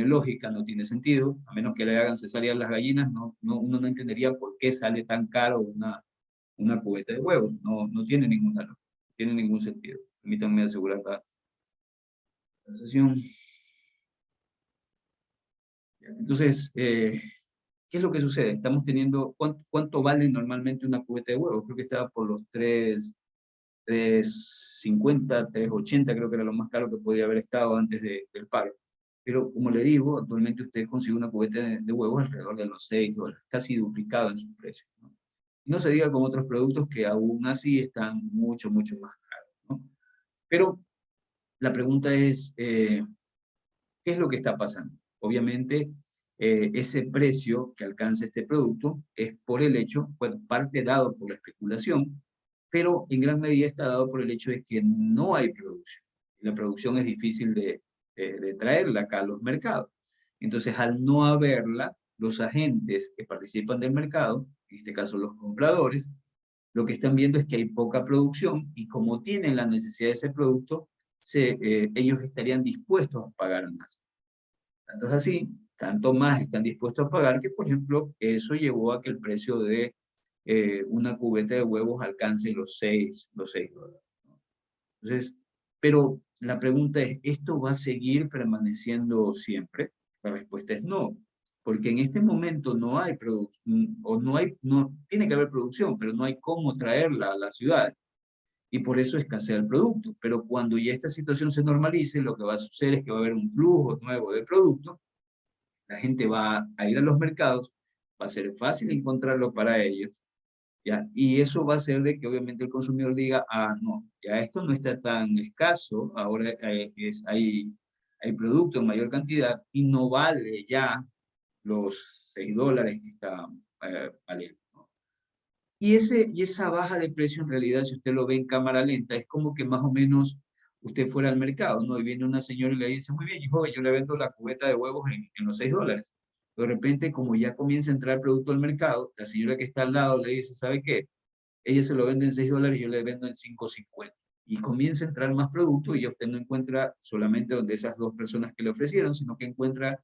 B: lógica, no tiene sentido, a menos que le hagan cesáreas las gallinas, uno no entendería por qué sale tan caro una cubeta de huevos, no tiene ninguna lógica, no tiene ningún sentido. Permítanme asegurar la sesión. Entonces, ¿qué es lo que sucede? Estamos teniendo, ¿cuánto vale normalmente una cubeta de huevos? Creo que estaba por los 3.50, 3.80, creo que era lo más caro que podía haber estado antes del paro. Pero como le digo, actualmente usted consigue una cubeta de huevos alrededor de los $6, casi duplicado en su precio, ¿no? No se diga con otros productos que aún así están mucho, mucho más caros, ¿no? Pero la pregunta es, ¿qué es lo que está pasando? Obviamente, ese precio que alcanza este producto es por el hecho, bueno, parte dado por la especulación, pero en gran medida está dado por el hecho de que no hay producción. La producción es difícil de traerla acá a los mercados. Entonces, al no haberla, los agentes que participan del mercado, en este caso los compradores, lo que están viendo es que hay poca producción y como tienen la necesidad de ese producto, ellos estarían dispuestos a pagar más. Tanto es así, tanto más están dispuestos a pagar que, por ejemplo, eso llevó a que el precio de una cubeta de huevos alcance los $6, ¿no? Entonces, pero la pregunta es, ¿esto va a seguir permaneciendo siempre? La respuesta es no, porque en este momento no hay producción, o tiene que haber producción, pero no hay cómo traerla a la ciudad. Y por eso escasea el producto. Pero cuando ya esta situación se normalice, lo que va a suceder es que va a haber un flujo nuevo de productos, la gente va a ir a los mercados, va a ser fácil encontrarlo para ellos, ¿ya? Y eso va a hacer de que obviamente el consumidor diga, ah, no, ya esto no está tan escaso, ahora hay producto en mayor cantidad y no vale ya los $6 que está valiendo, ¿no? Y esa baja de precio en realidad, si usted lo ve en cámara lenta, es como que más o menos usted fuera al mercado, ¿no? Y viene una señora y le dice, muy bien, joven, yo le vendo la cubeta de huevos en los $6. De repente, como ya comienza a entrar el producto al mercado, la señora que está al lado le dice, ¿sabe qué? Ella se lo vende en $6, yo le vendo en 5.50. Y comienza a entrar más producto y ya usted no encuentra solamente donde esas dos personas que le ofrecieron, sino que encuentra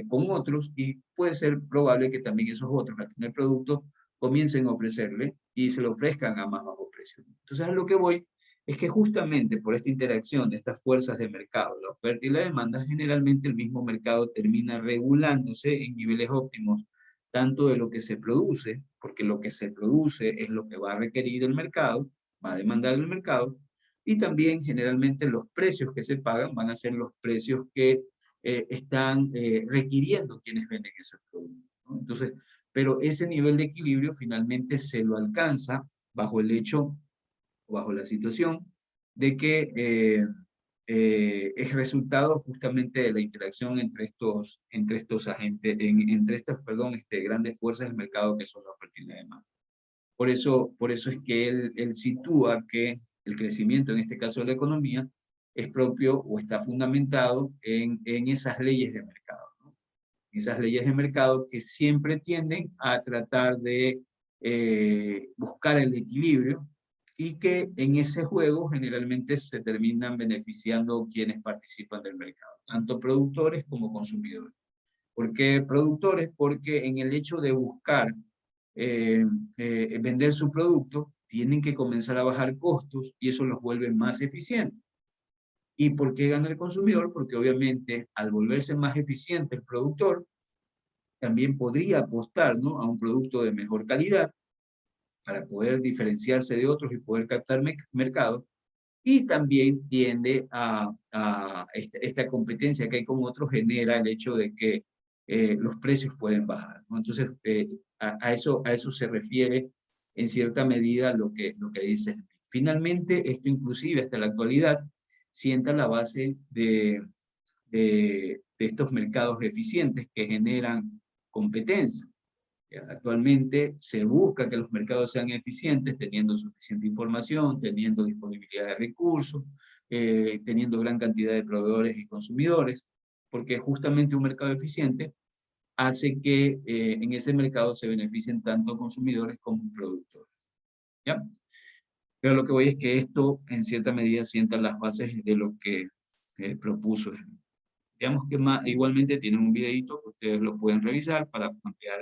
B: con otros y puede ser probable que también esos otros, al tener producto, comiencen a ofrecerle y se lo ofrezcan a más bajo precio. Entonces a lo que voy es que justamente por esta interacción de estas fuerzas de mercado, la oferta y la demanda, generalmente el mismo mercado termina regulándose en niveles óptimos, tanto de lo que se produce, porque lo que se produce es lo que va a requerir el mercado, va a demandar el mercado, y también generalmente los precios que se pagan van a ser los precios que están requiriendo quienes venden esos productos, ¿no? Entonces, pero ese nivel de equilibrio finalmente se lo alcanza bajo el hecho, bajo la situación de que es resultado justamente de la interacción entre estos agentes, entre estas, perdón, grandes fuerzas del mercado que son la oferta y la demanda. Por eso es que él sitúa que el crecimiento, en este caso de la economía, es propio o está fundamentado en esas leyes de mercado, ¿no? Esas leyes de mercado que siempre tienden a tratar de buscar el equilibrio y que en ese juego generalmente se terminan beneficiando quienes participan del mercado, tanto productores como consumidores. ¿Por qué productores? Porque en el hecho de buscar vender su producto, tienen que comenzar a bajar costos y eso los vuelve más eficientes. ¿Y por qué gana el consumidor? Porque obviamente al volverse más eficiente el productor, también podría apostar, ¿no?, a un producto de mejor calidad para poder diferenciarse de otros y poder captar mercado. Y también tiende a esta competencia que hay con otros genera el hecho de que los precios pueden bajar, ¿no? Entonces, a eso se refiere en cierta medida lo que dice. Finalmente, esto inclusive hasta la actualidad sienta la base de estos mercados eficientes que generan competencia. Actualmente se busca que los mercados sean eficientes, teniendo suficiente información, teniendo disponibilidad de recursos, teniendo gran cantidad de proveedores y consumidores, porque justamente un mercado eficiente hace que en ese mercado se beneficien tanto consumidores como productores, ¿ya? Pero lo que voy es que esto en cierta medida sienta las bases de lo que propuso. Digamos que igualmente tienen un videito que ustedes lo pueden revisar para ampliar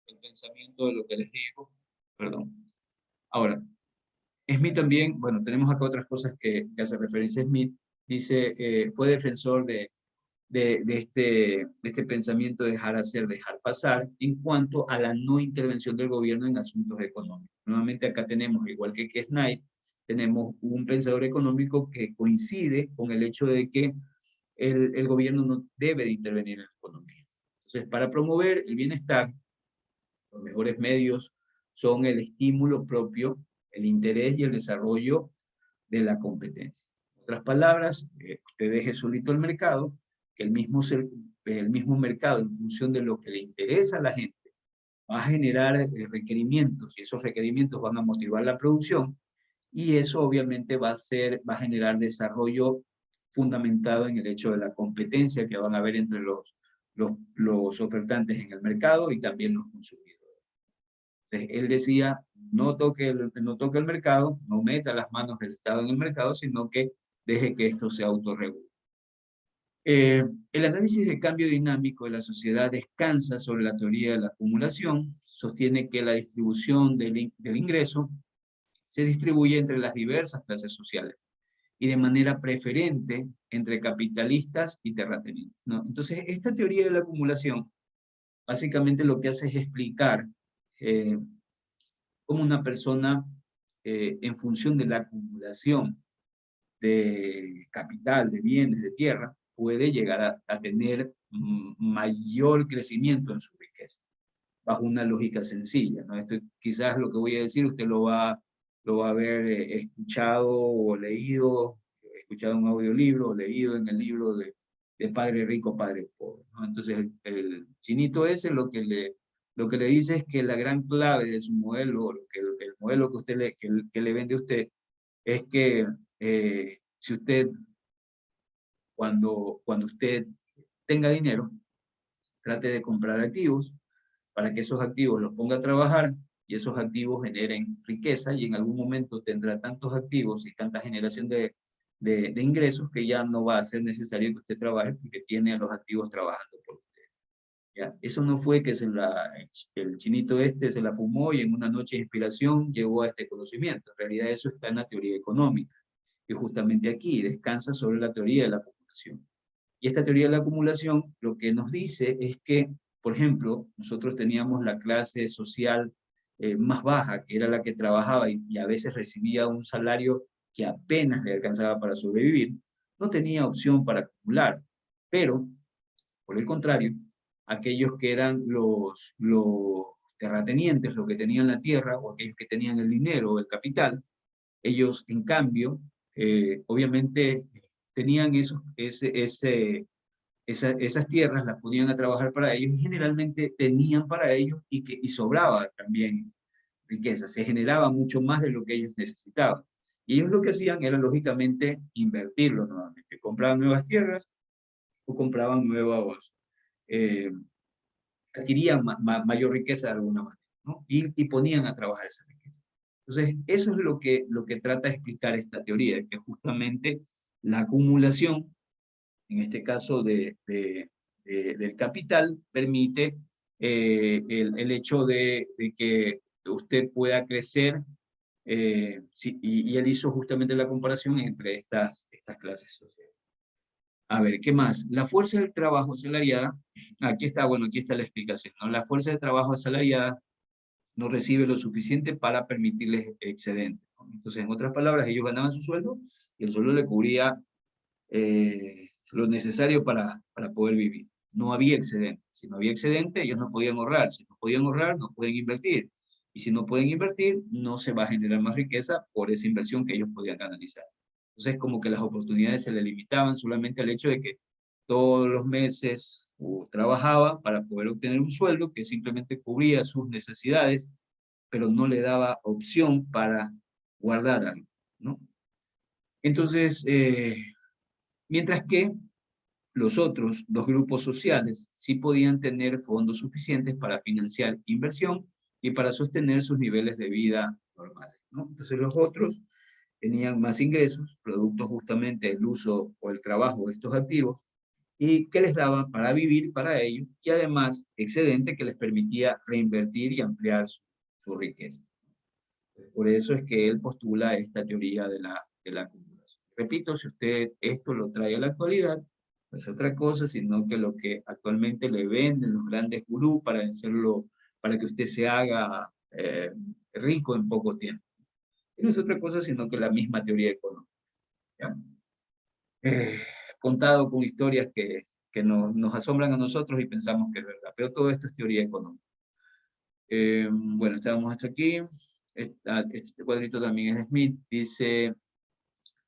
B: el pensamiento de lo que les digo. Perdón. Ahora, Smith también, bueno, tenemos acá otras cosas que hace referencia a Smith. Dice, fue defensor de este pensamiento de dejar hacer, dejar pasar, en cuanto a la no intervención del gobierno en asuntos económicos. Nuevamente acá tenemos, igual que Knight, tenemos un pensador económico que coincide con el hecho de que el gobierno no debe de intervenir en la economía. Entonces, para promover el bienestar, los mejores medios son el estímulo propio, el interés y el desarrollo de la competencia. En otras palabras, usted deje solito el mercado, que el mismo mercado, en función de lo que le interesa a la gente, va a generar requerimientos y esos requerimientos van a motivar la producción y eso obviamente va a generar desarrollo fundamentado en el hecho de la competencia que van a haber entre los ofertantes en el mercado y también los consumidores. Entonces, él decía, no toque el mercado, no meta las manos del Estado en el mercado, sino que deje que esto se autorregule. El análisis de cambio dinámico de la sociedad descansa sobre la teoría de la acumulación, sostiene que la distribución del ingreso se distribuye entre las diversas clases sociales y de manera preferente entre capitalistas y terratenientes, ¿no? Entonces, esta teoría de la acumulación básicamente lo que hace es explicar cómo una persona, en función de la acumulación de capital, de bienes, de tierra, puede llegar a tener mayor crecimiento en su riqueza, bajo una lógica sencilla, ¿no? Esto quizás lo que voy a decir usted lo va a haber escuchado o leído, escuchado en un audiolibro, o leído en el libro de Padre Rico, Padre Pobre, ¿no? Entonces el chinito ese lo que le dice es que la gran clave de su modelo, el modelo que que le vende a usted, es que si usted, cuando usted tenga dinero, trate de comprar activos para que esos activos los ponga a trabajar y esos activos generen riqueza y en algún momento tendrá tantos activos y tanta generación de ingresos que ya no va a ser necesario que usted trabaje porque tiene a los activos trabajando por usted. ¿ya? Eso no fue que el chinito este se la fumó y en una noche de inspiración llegó a este conocimiento. En realidad eso está en la teoría económica. Y justamente aquí descansa sobre la teoría de la acumulación. Y esta teoría de la acumulación lo que nos dice es que, por ejemplo, nosotros teníamos la clase social más baja, que era la que trabajaba y a veces recibía un salario que apenas le alcanzaba para sobrevivir, no tenía opción para acumular. Pero, por el contrario, aquellos que eran los terratenientes, los que tenían la tierra, o aquellos que tenían el dinero o el capital, ellos, en cambio, obviamente tenían esas tierras, las ponían a trabajar para ellos y generalmente tenían para ellos y sobraba también riqueza, se generaba mucho más de lo que ellos necesitaban. Y ellos lo que hacían era, lógicamente, invertirlo nuevamente. Compraban nuevas tierras o compraban eh, adquirían mayor riqueza de alguna manera, ¿no? Y ponían a trabajar esa riqueza. Entonces, eso es lo que trata de explicar esta teoría, que justamente la acumulación, en este caso del capital, permite el hecho de que usted pueda crecer, y él hizo justamente la comparación entre estas clases sociales. A ver, ¿qué más? La fuerza del trabajo asalariada, aquí está, bueno, aquí está la explicación, ¿no? La fuerza de trabajo asalariada no recibe lo suficiente para permitirles excedentes, ¿no? Entonces, en otras palabras, ellos ganaban su sueldo y el sueldo le cubría lo necesario para poder vivir. No había excedente. Si no había excedente, ellos no podían ahorrar. Si no podían ahorrar, no pueden invertir. Y si no pueden invertir, no se va a generar más riqueza por esa inversión que ellos podían canalizar. Entonces, como que las oportunidades se le limitaban solamente al hecho de que todos los meses trabajaba para poder obtener un sueldo que simplemente cubría sus necesidades, pero no le daba opción para guardar algo, ¿no? Entonces, mientras que los otros dos grupos sociales sí podían tener fondos suficientes para financiar inversión y para sostener sus niveles de vida normales, ¿no? Entonces los otros tenían más ingresos, producto justamente del uso o el trabajo de estos activos, y que les daba para vivir para ellos, y además excedente que les permitía reinvertir y ampliar su riqueza. Por eso es que él postula esta teoría de la acumulación. Repito, si usted esto lo trae a la actualidad, no es otra cosa, sino que lo que actualmente le venden los grandes gurús para que usted se haga rico en poco tiempo. Y no es otra cosa, sino que la misma teoría económica, ¿ya? Eh, Contado con historias que nos asombran a nosotros y pensamos que es verdad, pero todo esto es teoría económica. Bueno, estábamos hasta aquí. Este cuadrito también es de Smith. Dice,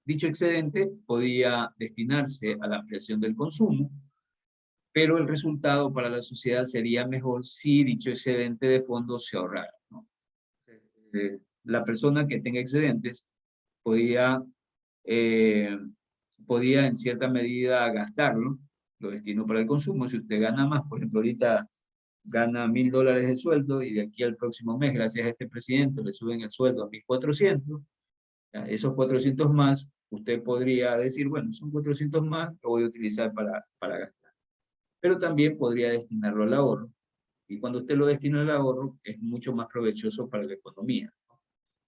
B: dicho excedente podía destinarse a la ampliación del consumo, pero el resultado para la sociedad sería mejor si dicho excedente de fondos se ahorrara, ¿no? La persona que tenga excedentes podía, eh, podía en cierta medida gastarlo, lo destinó para el consumo. Si usted gana más, por ejemplo, ahorita gana $1.000 de sueldo y de aquí al próximo mes, gracias a este presidente, le suben el sueldo a 1.400, esos 400 más, usted podría decir, bueno, son 400 más que voy a utilizar para gastar. Pero también podría destinarlo al ahorro. Y cuando usted lo destina al ahorro, es mucho más provechoso para la economía.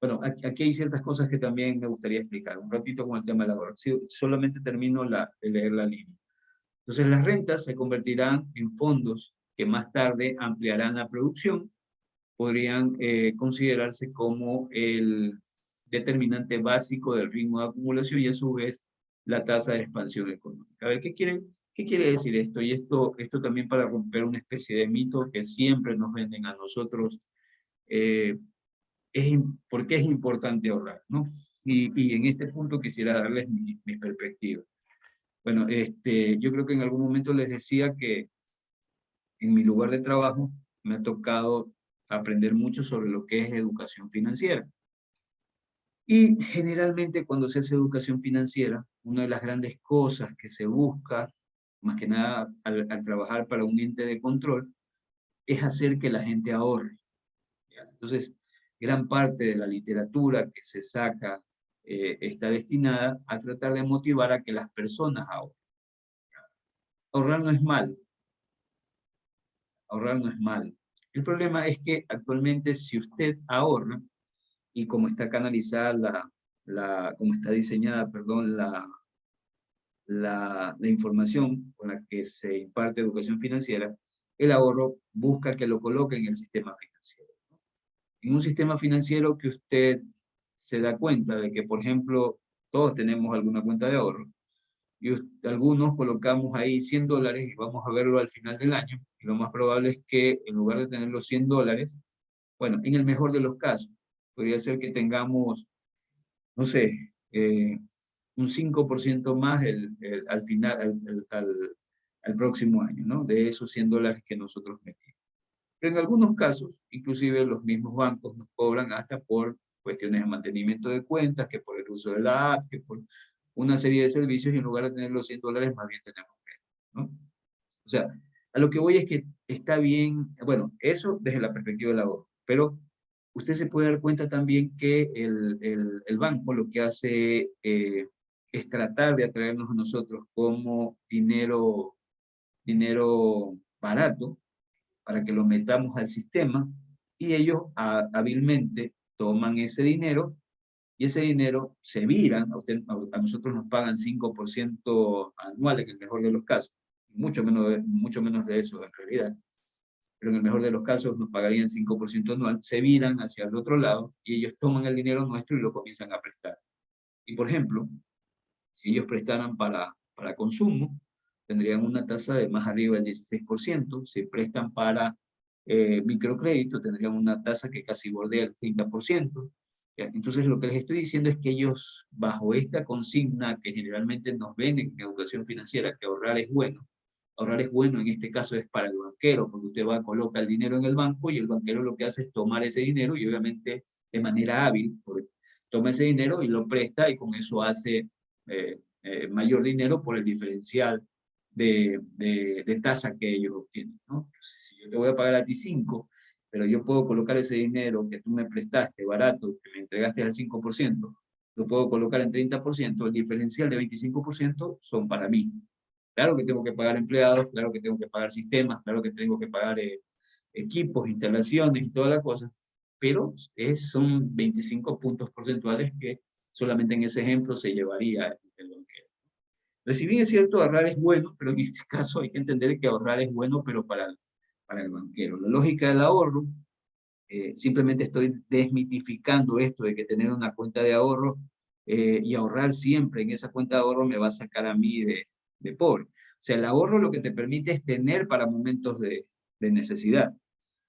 B: Bueno, aquí hay ciertas cosas que también me gustaría explicar. Un ratito con el tema del ahorro. Sí, solamente termino de leer la línea. Entonces, las rentas se convertirán en fondos que más tarde ampliarán la producción, podrían considerarse como el determinante básico del ritmo de acumulación y a su vez la tasa de expansión económica. A ver, ¿qué quiere decir esto? Y esto también para romper una especie de mito que siempre nos venden a nosotros, eh, ¿por qué es importante ahorrar, ¿no? Y en este punto quisiera darles mis perspectivas. Bueno, yo creo que en algún momento les decía que en mi lugar de trabajo me ha tocado aprender mucho sobre lo que es educación financiera. Y generalmente cuando se hace educación financiera, una de las grandes cosas que se busca, más que nada al trabajar para un ente de control, es hacer que la gente ahorre, ¿ya? Entonces, gran parte de la literatura que se saca está destinada a tratar de motivar a que las personas ahorren. Ahorrar no es malo. ahorrar no es malo. El problema es que actualmente si usted ahorra, y como está canalizada como está diseñada, perdón, la información con la que se imparte educación financiera, el ahorro busca que lo coloque en el sistema financiero. En un sistema financiero que usted se da cuenta de que, por ejemplo, todos tenemos alguna cuenta de ahorro, y algunos colocamos ahí $100 y vamos a verlo al final del año, y lo más probable es que en lugar de tener los $100, bueno, en el mejor de los casos, podría ser que tengamos, no sé, un 5% más al final, al próximo año, ¿no? De esos $100 que nosotros metimos. Pero en algunos casos, inclusive los mismos bancos nos cobran hasta por cuestiones de mantenimiento de cuentas, que por el uso de la app, que por una serie de servicios, y en lugar de tener los $100, más bien tenemos menos, ¿no? O sea, a lo que voy es que está bien, bueno, eso desde la perspectiva del ahorro, pero usted se puede dar cuenta también que el banco lo que hace es tratar de atraernos a nosotros como dinero barato para que lo metamos al sistema, y ellos hábilmente toman ese dinero, y ese dinero se viran, a nosotros nos pagan 5% anual en el mejor de los casos, mucho menos de eso en realidad, pero en el mejor de los casos nos pagarían 5% anual, se viran hacia el otro lado y ellos toman el dinero nuestro y lo comienzan a prestar. Y por ejemplo, si ellos prestaran para consumo, tendrían una tasa de más arriba del 16%. Si prestan para microcrédito, tendrían una tasa que casi bordea el 30%. ¿Ya? Entonces, lo que les estoy diciendo es que ellos, bajo esta consigna que generalmente nos ven en educación financiera, que ahorrar es bueno, en este caso es para el banquero, porque usted va, coloca el dinero en el banco y el banquero lo que hace es tomar ese dinero y obviamente de manera hábil, toma ese dinero y lo presta y con eso hace mayor dinero por el diferencial de tasa que ellos obtienen, ¿no? Entonces, si yo te voy a pagar a ti 5, pero yo puedo colocar ese dinero que tú me prestaste barato, que me entregaste al 5%, lo puedo colocar en 30%, el diferencial de 25% son para mí. Claro que tengo que pagar empleados, claro que tengo que pagar sistemas, claro que tengo que pagar equipos, instalaciones y toda la cosa, pero son 25 puntos porcentuales que solamente en ese ejemplo se llevaría el banquero. Pero si bien es cierto, ahorrar es bueno, pero en este caso hay que entender que ahorrar es bueno, pero para el banquero. La lógica del ahorro, simplemente estoy desmitificando esto de que tener una cuenta de ahorro y ahorrar siempre en esa cuenta de ahorro me va a sacar a mí de pobre. O sea, el ahorro lo que te permite es tener para momentos de necesidad,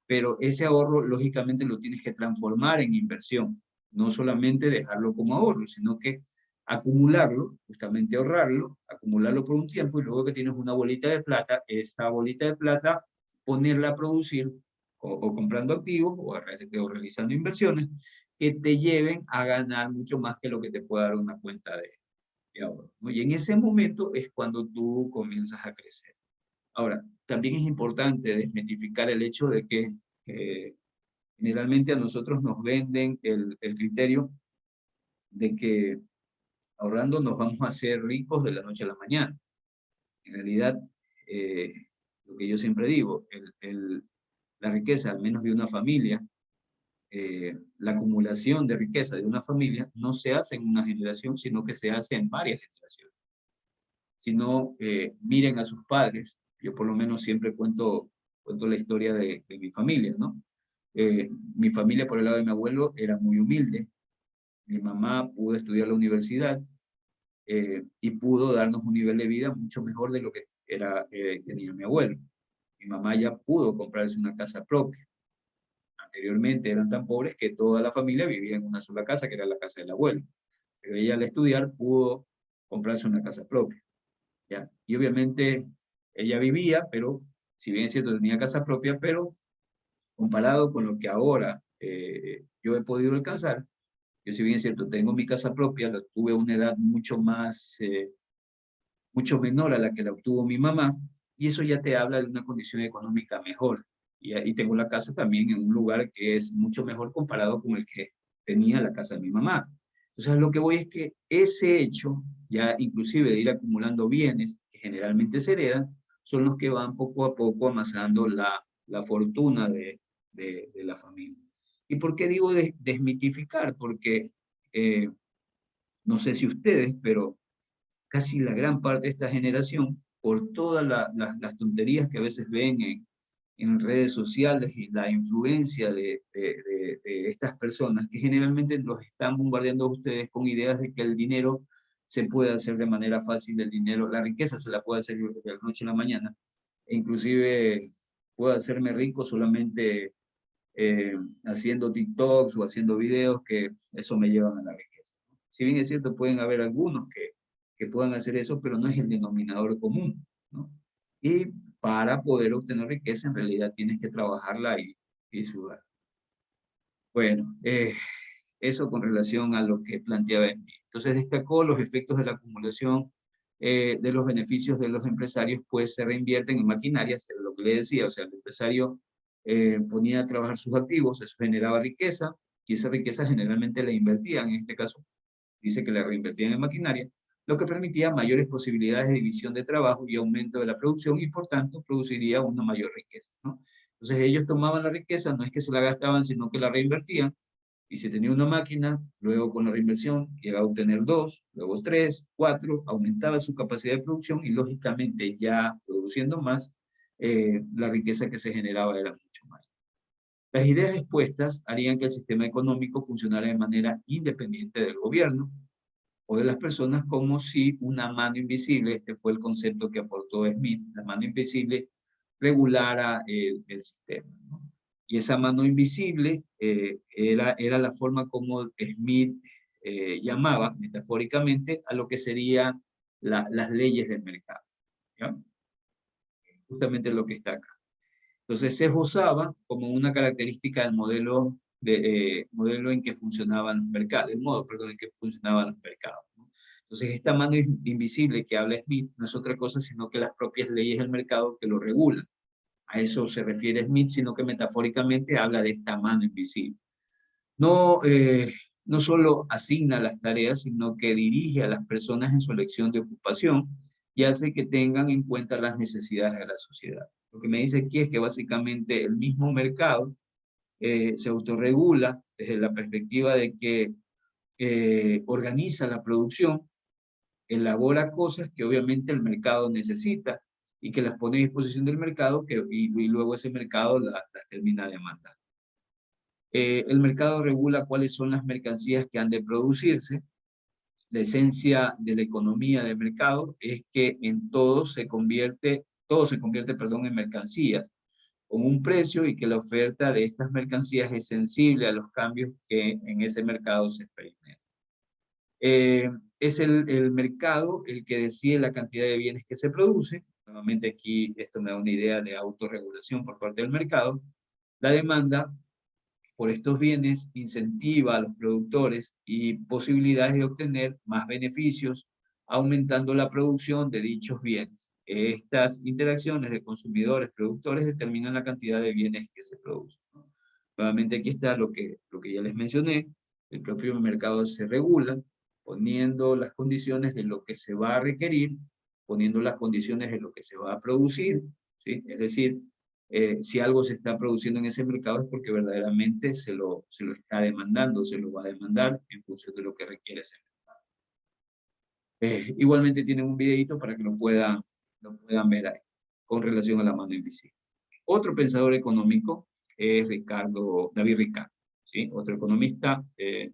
B: pero ese ahorro lógicamente lo tienes que transformar en inversión, no solamente dejarlo como ahorro, sino que acumularlo, justamente ahorrarlo, acumularlo por un tiempo, y luego que tienes una bolita de plata, esa bolita de plata ponerla a producir o comprando activos o realizando inversiones que te lleven a ganar mucho más que lo que te puede dar una cuenta de ahorro, ¿no? Y en ese momento es cuando tú comienzas a crecer. Ahora, también es importante desmitificar el hecho de que generalmente a nosotros nos venden el criterio de que ahorrando nos vamos a hacer ricos de la noche a la mañana. En realidad, eh, lo que yo siempre digo, la riqueza, al menos de una familia, la acumulación de riqueza de una familia no se hace en una generación, sino que se hace en varias generaciones. Si no, miren a sus padres. Yo por lo menos siempre cuento la historia de mi familia, ¿no? Mi familia por el lado de mi abuelo era muy humilde. Mi mamá pudo estudiar la universidad y pudo darnos un nivel de vida mucho mejor de lo que tenía mi abuelo. Mi mamá ya pudo comprarse una casa propia. Anteriormente eran tan pobres que toda la familia vivía en una sola casa, que era la casa del abuelo. Pero ella al estudiar pudo comprarse una casa propia. ¿Ya? Y obviamente ella vivía, pero si bien es cierto tenía casa propia, pero comparado con lo que ahora yo he podido alcanzar, yo si bien es cierto tengo mi casa propia, la tuve a una edad mucho menor a la que la obtuvo mi mamá, y eso ya te habla de una condición económica mejor. Y ahí tengo la casa también en un lugar que es mucho mejor comparado con el que tenía la casa de mi mamá. Entonces, lo que voy es que ese hecho, ya inclusive de ir acumulando bienes que generalmente se heredan, son los que van poco a poco amasando la fortuna de la familia. ¿Y por qué digo desmitificar? Porque no sé si ustedes, pero casi la gran parte de esta generación, por todas las tonterías que a veces ven en redes sociales y la influencia de estas personas, que generalmente los están bombardeando a ustedes con ideas de que el dinero se puede hacer de manera fácil, el dinero, la riqueza se la puede hacer de la noche a la mañana, e inclusive puedo hacerme rico solamente haciendo TikToks o haciendo videos, que eso me llevan a la riqueza. Si bien es cierto, pueden haber algunos que puedan hacer eso, pero no es el denominador común, ¿no? Y para poder obtener riqueza, en realidad tienes que trabajarla y sudar. Bueno, eso con relación a lo que planteaba Smith. Entonces destacó los efectos de la acumulación de los beneficios de los empresarios, pues se reinvierten en maquinarias, es lo que le decía, o sea, el empresario ponía a trabajar sus activos, eso generaba riqueza, y esa riqueza generalmente la invertían, en este caso dice que la reinvertían en maquinaria, lo que permitía mayores posibilidades de división de trabajo y aumento de la producción, y por tanto produciría una mayor riqueza, ¿no? Entonces ellos tomaban la riqueza, no es que se la gastaban, sino que la reinvertían, y si tenía una máquina, luego con la reinversión llegaba a obtener 2, luego 3, 4, aumentaba su capacidad de producción y lógicamente ya produciendo más, la riqueza que se generaba era mucho más. Las ideas expuestas harían que el sistema económico funcionara de manera independiente del gobierno o de las personas, como si una mano invisible, este fue el concepto que aportó Smith, la mano invisible regulara el sistema, ¿no? Y esa mano invisible era la forma como Smith llamaba metafóricamente a lo que serían las leyes del mercado, ¿ya? Justamente lo que está acá. Entonces se esbozaba como una característica del modelo en que funcionaban los mercados, el modo, perdón, en que funcionaban los mercados, ¿no? Entonces esta mano invisible que habla Smith no es otra cosa sino que las propias leyes del mercado que lo regulan. A eso se refiere Smith, sino que metafóricamente habla de esta mano invisible. No, no solo asigna las tareas, sino que dirige a las personas en su elección de ocupación y hace que tengan en cuenta las necesidades de la sociedad. Lo que me dice aquí es que básicamente el mismo mercado se autorregula desde la perspectiva de que organiza la producción, elabora cosas que obviamente el mercado necesita y que las pone a disposición del mercado y luego ese mercado las termina demandando. El mercado regula cuáles son las mercancías que han de producirse. La esencia de la economía de mercado es que en todo se convierte, perdón, en mercancías con un precio, y que la oferta de estas mercancías es sensible a los cambios que en ese mercado se experimentan. Es el mercado el que decide la cantidad de bienes que se produce. Nuevamente aquí esto me da una idea de autorregulación por parte del mercado. La demanda por estos bienes incentiva a los productores y posibilidades de obtener más beneficios, aumentando la producción de dichos bienes. Estas interacciones de consumidores-productores determinan la cantidad de bienes que se producen, ¿no? Nuevamente aquí está lo que ya les mencioné, el propio mercado se regula poniendo las condiciones de lo que se va a requerir, poniendo las condiciones de lo que se va a producir, ¿sí? Es decir, si algo se está produciendo en ese mercado es porque verdaderamente se lo está demandando, se lo va a demandar en función de lo que requiere ese mercado. Igualmente tienen un videito para que lo puedan ver ahí, con relación a la mano invisible. Otro pensador económico es David Ricardo, ¿sí? Otro economista que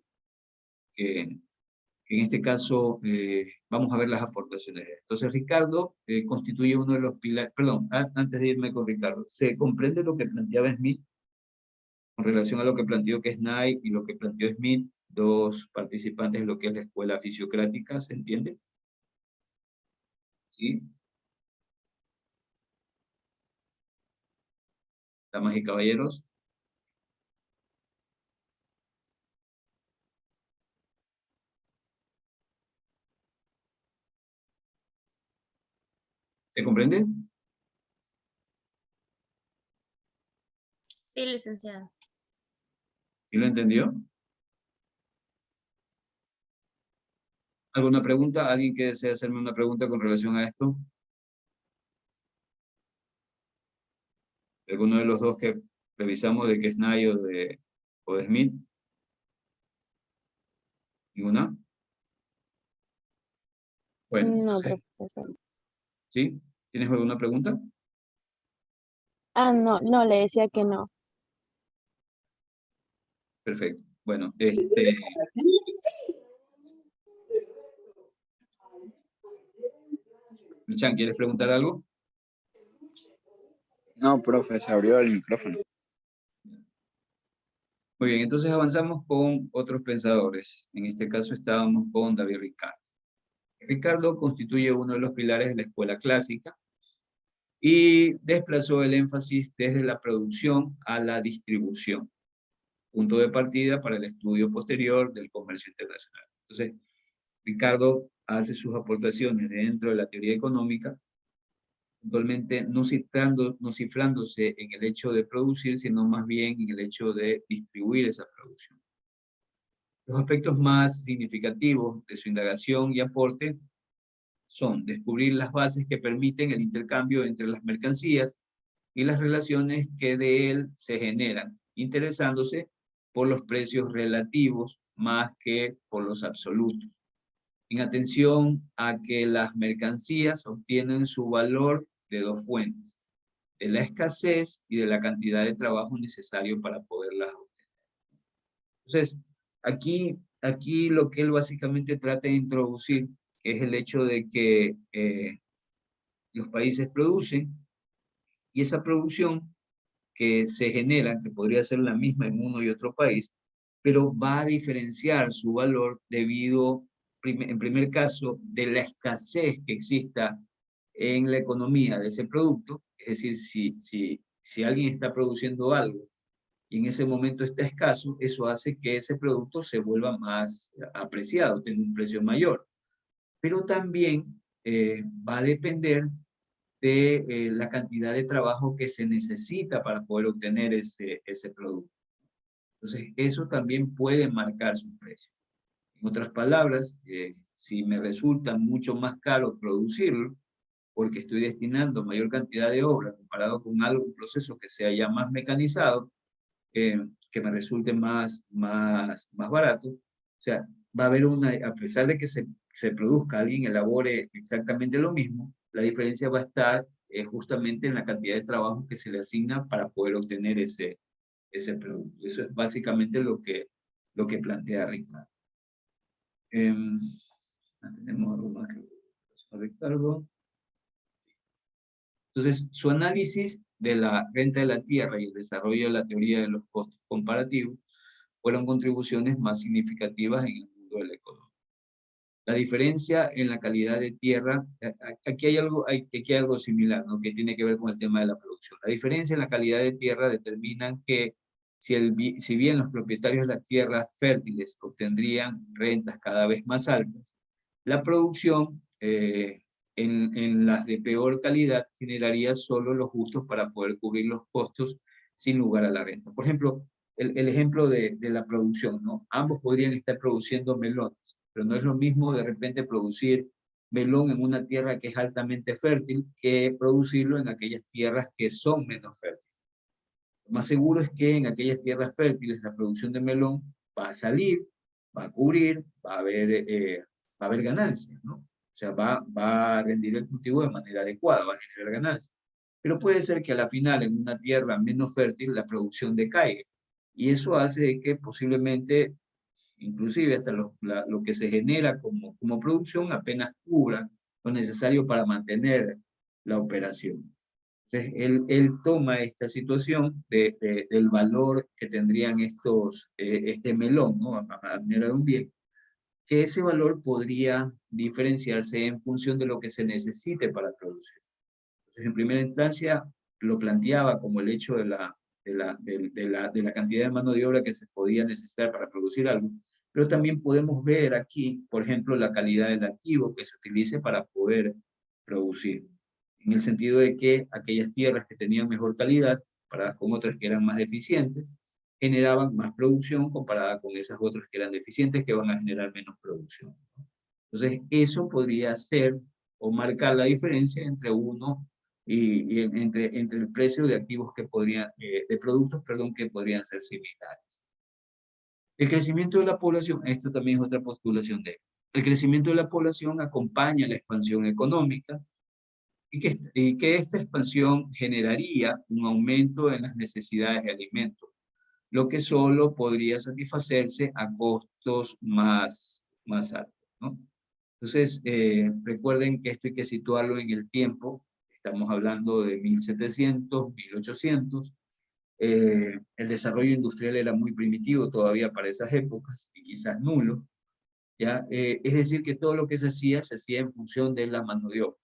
B: en este caso vamos a ver las aportaciones de él. Entonces Ricardo constituye uno de los pilares, perdón, antes de irme con Ricardo, ¿se comprende lo que planteaba Smith con relación a lo que planteó Knight y lo que planteó Smith, dos participantes de lo que es la escuela fisiocrática? ¿Se entiende? ¿Sí? Damas y caballeros. ¿Se comprende?
A: Sí, licenciado.
B: ¿Sí lo entendió? ¿Alguna pregunta? ¿Alguien que desea hacerme una pregunta con relación a esto? ¿Alguno de los dos que revisamos de Kesnay o de Smith? ¿Ninguna? Bueno,
C: No,
B: entonces,
C: profesor.
B: ¿sí? ¿Tienes alguna pregunta?
C: Ah, no, no, le decía que no.
B: Perfecto. Bueno, Michan, ¿quieres preguntar algo?
D: No, profe, se abrió el micrófono.
B: Muy bien, entonces avanzamos con otros pensadores. En este caso estábamos con David Ricardo. Ricardo constituye uno de los pilares de la escuela clásica y desplazó el énfasis desde la producción a la distribución, punto de partida para el estudio posterior del comercio internacional. Entonces, Ricardo hace sus aportaciones dentro de la teoría económica, puntualmente no cifrándose en el hecho de producir, sino más bien en el hecho de distribuir esa producción. Los aspectos más significativos de su indagación y aporte son descubrir las bases que permiten el intercambio entre las mercancías y las relaciones que de él se generan, interesándose por los precios relativos más que por los absolutos, en atención a que las mercancías obtienen su valor de dos fuentes, de la escasez y de la cantidad de trabajo necesario para poderlas obtener. Entonces, aquí lo que él básicamente trata de introducir es el hecho de que los países producen y esa producción que se genera, que podría ser la misma en uno y otro país, pero va a diferenciar su valor debido, en primer caso, de la escasez que exista en la economía de ese producto. Es decir, si alguien está produciendo algo y en ese momento está escaso, eso hace que ese producto se vuelva más apreciado, tenga un precio mayor. Pero también va a depender de la cantidad de trabajo que se necesita para poder obtener ese producto. Entonces, eso también puede marcar su precio. En otras palabras, si me resulta mucho más caro producirlo, porque estoy destinando mayor cantidad de obra comparado con un proceso que sea ya más mecanizado, que me resulte más barato. O sea, va a haber a pesar de que se produzca, alguien elabore exactamente lo mismo, la diferencia va a estar justamente en la cantidad de trabajo que se le asigna para poder obtener ese producto. Eso es básicamente lo que plantea Ricardo. Tenemos algo más que Ricardo. Entonces, su análisis de la renta de la tierra y el desarrollo de la teoría de los costos comparativos fueron contribuciones más significativas en el mundo de la economía. La diferencia en la calidad de tierra, aquí hay algo similar, ¿no? Que tiene que ver con el tema de la producción. La diferencia en la calidad de tierra determinan que si bien los propietarios de las tierras fértiles obtendrían rentas cada vez más altas, la producción en las de peor calidad generaría solo los justos para poder cubrir los costos sin lugar a la renta. Por ejemplo, el ejemplo de la producción, ¿no? Ambos podrían estar produciendo melones, pero no es lo mismo de repente producir melón en una tierra que es altamente fértil que producirlo en aquellas tierras que son menos fértiles. Lo más seguro es que en aquellas tierras fértiles la producción de melón va a salir, va a cubrir, va a haber ganancias, ¿no? O sea, va a rendir el cultivo de manera adecuada, va a generar ganancias. Pero puede ser que a la final en una tierra menos fértil la producción decaiga. Y eso hace que posiblemente, inclusive hasta lo que se genera como producción apenas cubra lo necesario para mantener la operación. Entonces, él toma esta situación del valor que tendrían este melón, ¿no? A manera de un bien, que ese valor podría diferenciarse en función de lo que se necesite para producir. Entonces, en primera instancia, lo planteaba como el hecho de la cantidad de mano de obra que se podía necesitar para producir algo, pero también podemos ver aquí, por ejemplo, la calidad del activo que se utilice para poder producir, en el sentido de que aquellas tierras que tenían mejor calidad, comparadas con otras que eran más deficientes, generaban más producción comparada con esas otras que eran deficientes, que van a generar menos producción. Entonces, eso podría ser o marcar la diferencia entre uno entre el precio de activos que podrían, de productos, perdón, que podrían ser similares. El crecimiento de la población, esto también es otra postulación de él. El crecimiento de la población acompaña la expansión económica y que esta expansión generaría un aumento en las necesidades de alimentos, lo que solo podría satisfacerse a costos más altos, ¿no? Entonces, recuerden que esto hay que situarlo en el tiempo. Estamos hablando de 1700, 1800. El desarrollo industrial era muy primitivo todavía para esas épocas, y quizás nulo, ¿ya? Es decir, que todo lo que se hacía en función de la mano de obra.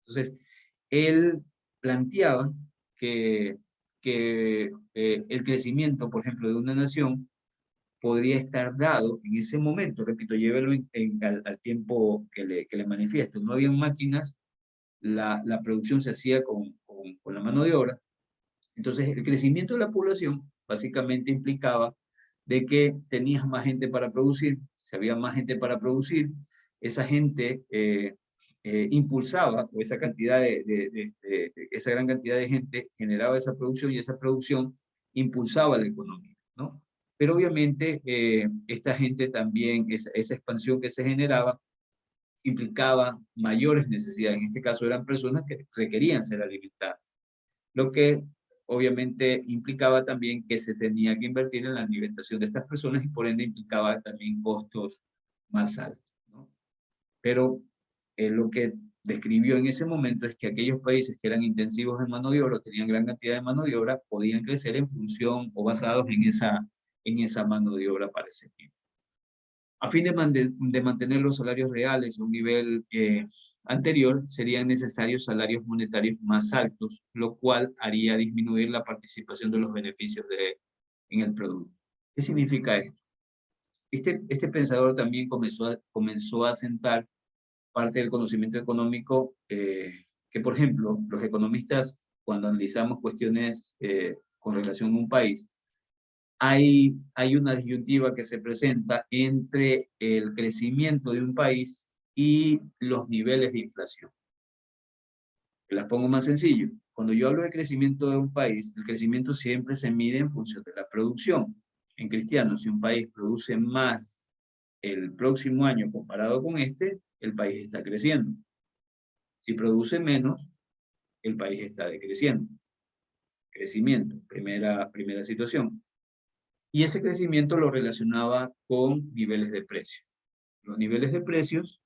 B: Entonces, él planteaba que el crecimiento, por ejemplo, de una nación podría estar dado en ese momento, repito, llévelo al tiempo que le manifiesto. No habían máquinas, la producción se hacía con la mano de obra. Entonces, el crecimiento de la población básicamente implicaba de que tenías más gente para producir. Si había más gente para producir, esa gente impulsaba, o esa cantidad esa gran cantidad de gente generaba esa producción, y esa producción impulsaba la economía, ¿no? Pero obviamente esta gente también, esa expansión que se generaba, implicaba mayores necesidades. En este caso eran personas que requerían ser alimentadas, lo que obviamente implicaba también que se tenía que invertir en la alimentación de estas personas, y por ende implicaba también costos más altos, ¿no? Pero lo que describió en ese momento es que aquellos países que eran intensivos en mano de obra, tenían gran cantidad de mano de obra, podían crecer en función o basados en esa mano de obra para ese tiempo. A fin de mantener los salarios reales a un nivel anterior, serían necesarios salarios monetarios más altos, lo cual haría disminuir la participación de los beneficios en el producto. ¿Qué significa esto? Este pensador también comenzó a sentar parte del conocimiento económico que, por ejemplo, los economistas, cuando analizamos cuestiones con relación a un país, hay una disyuntiva que se presenta entre el crecimiento de un país y los niveles de inflación. Las pongo más sencillo. Cuando yo hablo de crecimiento de un país, el crecimiento siempre se mide en función de la producción. En cristiano, si un país produce más el próximo año comparado con este, el país está creciendo. Si produce menos, el país está decreciendo. Crecimiento, primera situación. Y ese crecimiento lo relacionaba con niveles de precio. Los niveles de precios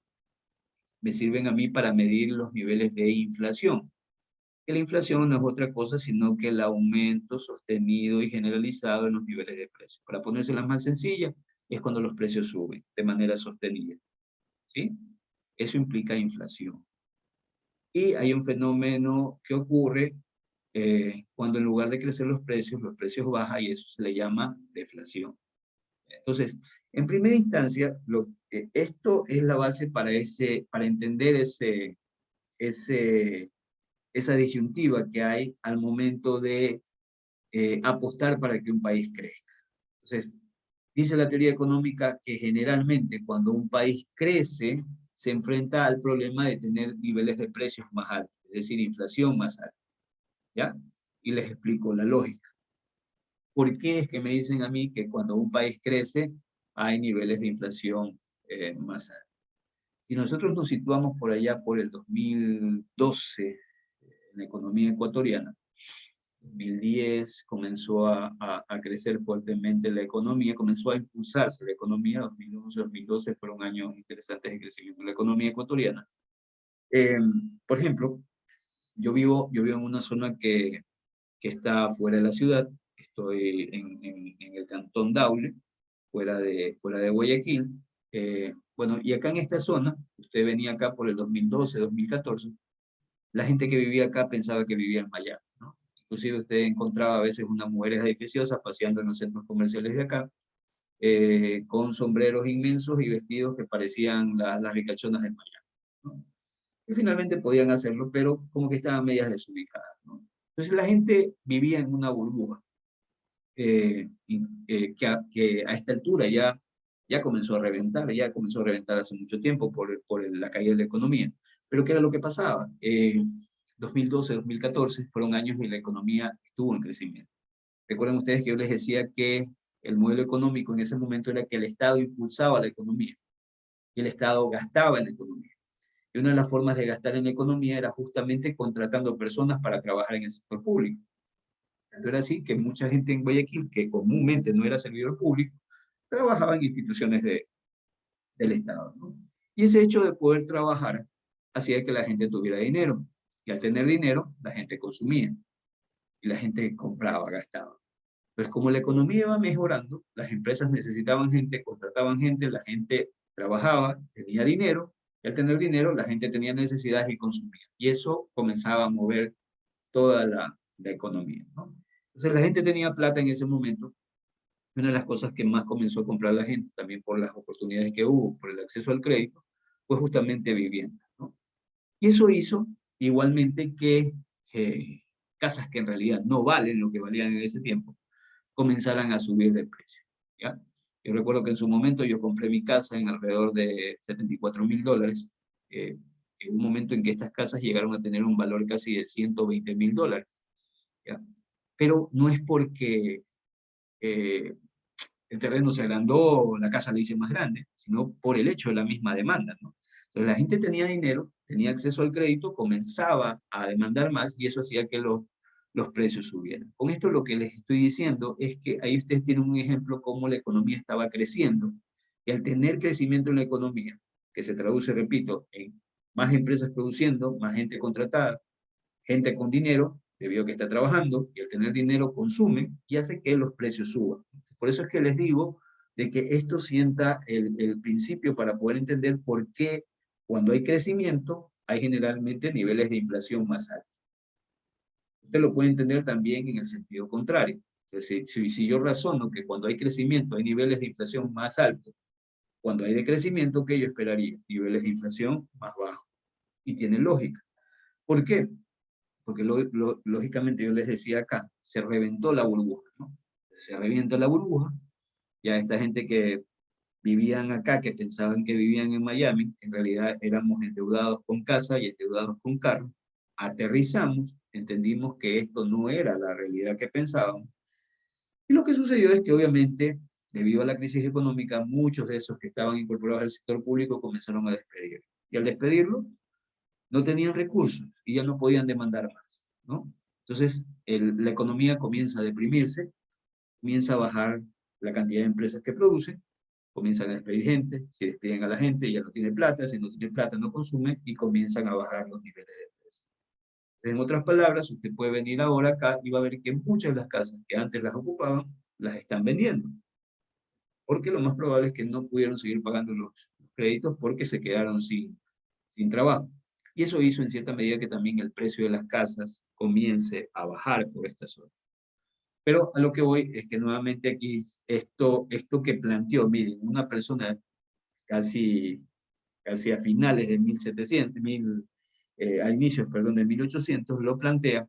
B: me sirven a mí para medir los niveles de inflación. Que la inflación no es otra cosa sino que el aumento sostenido y generalizado en los niveles de precios. Para ponérselas más sencillas, es cuando los precios suben de manera sostenida, ¿sí? Eso implica inflación. Y hay un fenómeno que ocurre cuando en lugar de crecer los precios bajan, y eso se le llama deflación. Entonces, en primera instancia, esto es la base para entender esa disyuntiva que hay al momento de apostar para que un país crezca. Entonces, dice la teoría económica que generalmente cuando un país crece, se enfrenta al problema de tener niveles de precios más altos, es decir, inflación más alta, ¿ya? Y les explico la lógica. ¿Por qué es que me dicen a mí que cuando un país crece hay niveles de inflación más altos? Si nosotros nos situamos por allá por el 2012 en la economía ecuatoriana, 2010 comenzó a crecer fuertemente la economía, comenzó a impulsarse la economía. 2011, 2012 fueron años interesantes de crecimiento de la economía ecuatoriana. Por ejemplo, yo vivo en una zona que está fuera de la ciudad. Estoy en el cantón Daule, fuera de Guayaquil. Bueno, y acá en esta zona, usted venía acá por el 2012, 2014, la gente que vivía acá pensaba que vivía en Miami, ¿no? Inclusive usted encontraba a veces unas mujeres edificiosas paseando en los centros comerciales de acá, con sombreros inmensos y vestidos que parecían las ricachonas de Miami, ¿no? Y finalmente podían hacerlo, pero como que estaban medias desubicadas, ¿no? Entonces la gente vivía en una burbuja, que a esta altura ya comenzó a reventar hace mucho tiempo por la caída de la economía. Pero ¿qué era lo que pasaba? 2012-2014 fueron años en la economía estuvo en crecimiento. Recuerden ustedes que yo les decía que el modelo económico en ese momento era que el Estado impulsaba la economía y el Estado gastaba en la economía. Y una de las formas de gastar en la economía era justamente contratando personas para trabajar en el sector público. Tanto era así que mucha gente en Guayaquil, que comúnmente no era servidor público, trabajaba en instituciones del Estado, ¿no? Y ese hecho de poder trabajar hacía que la gente tuviera dinero. Y al tener dinero, la gente consumía. Y la gente compraba, gastaba. Pues como la economía iba mejorando, las empresas necesitaban gente, contrataban gente, la gente trabajaba, tenía dinero, y al tener dinero la gente tenía necesidades y consumía. Y eso comenzaba a mover toda la economía, ¿no? Entonces la gente tenía plata en ese momento. Una de las cosas que más comenzó a comprar la gente, también por las oportunidades que hubo, por el acceso al crédito, fue justamente vivienda, ¿no? Y eso hizo igualmente que casas que en realidad no valen lo que valían en ese tiempo, comenzaran a subir de precio, ¿ya? Yo recuerdo que en su momento yo compré mi casa en alrededor de $74.000, en un momento en que estas casas llegaron a tener un valor casi de $120.000, ¿ya? Pero no es porque el terreno se agrandó, la casa la hice más grande, sino por el hecho de la misma demanda, ¿no? Entonces la gente tenía dinero, tenía acceso al crédito, comenzaba a demandar más y eso hacía que los precios subieran. Con esto lo que les estoy diciendo es que ahí ustedes tienen un ejemplo cómo la economía estaba creciendo y al tener crecimiento en la economía, que se traduce, repito, en más empresas produciendo, más gente contratada, gente con dinero, debido a que está trabajando, y al tener dinero consume y hace que los precios suban. Por eso es que les digo de que esto sienta el principio para poder entender por qué cuando hay crecimiento hay generalmente niveles de inflación más altos. Usted lo puede entender también en el sentido contrario. Entonces, si yo razono que cuando hay crecimiento hay niveles de inflación más altos, cuando hay decrecimiento, ¿qué yo esperaría? Niveles de inflación más bajos. Y tiene lógica. ¿Por qué? Porque lógicamente yo les decía acá, se reventó la burbuja, ¿no? Se revienta la burbuja, ya esta gente que vivían acá, que pensaban que vivían en Miami, en realidad éramos endeudados con casa y endeudados con carro, aterrizamos, entendimos que esto no era la realidad que pensábamos, y lo que sucedió es que obviamente, debido a la crisis económica, muchos de esos que estaban incorporados al sector público comenzaron a despedir, y al despedirlo, no tenían recursos y ya no podían demandar más, ¿no? Entonces, la economía comienza a deprimirse, comienza a bajar la cantidad de empresas que producen, comienzan a despedir gente, si despiden a la gente ya no tiene plata, si no tiene plata no consume y comienzan a bajar los niveles de precios. En otras palabras, usted puede venir ahora acá y va a ver que muchas de las casas que antes las ocupaban, las están vendiendo. Porque lo más probable es que no pudieron seguir pagando los créditos porque se quedaron sin trabajo. Y eso hizo en cierta medida que también el precio de las casas comience a bajar por esta zona. Pero a lo que voy es que nuevamente aquí esto que planteó, miren, una persona casi a finales de 1700, a inicios, perdón, de 1800, lo plantea,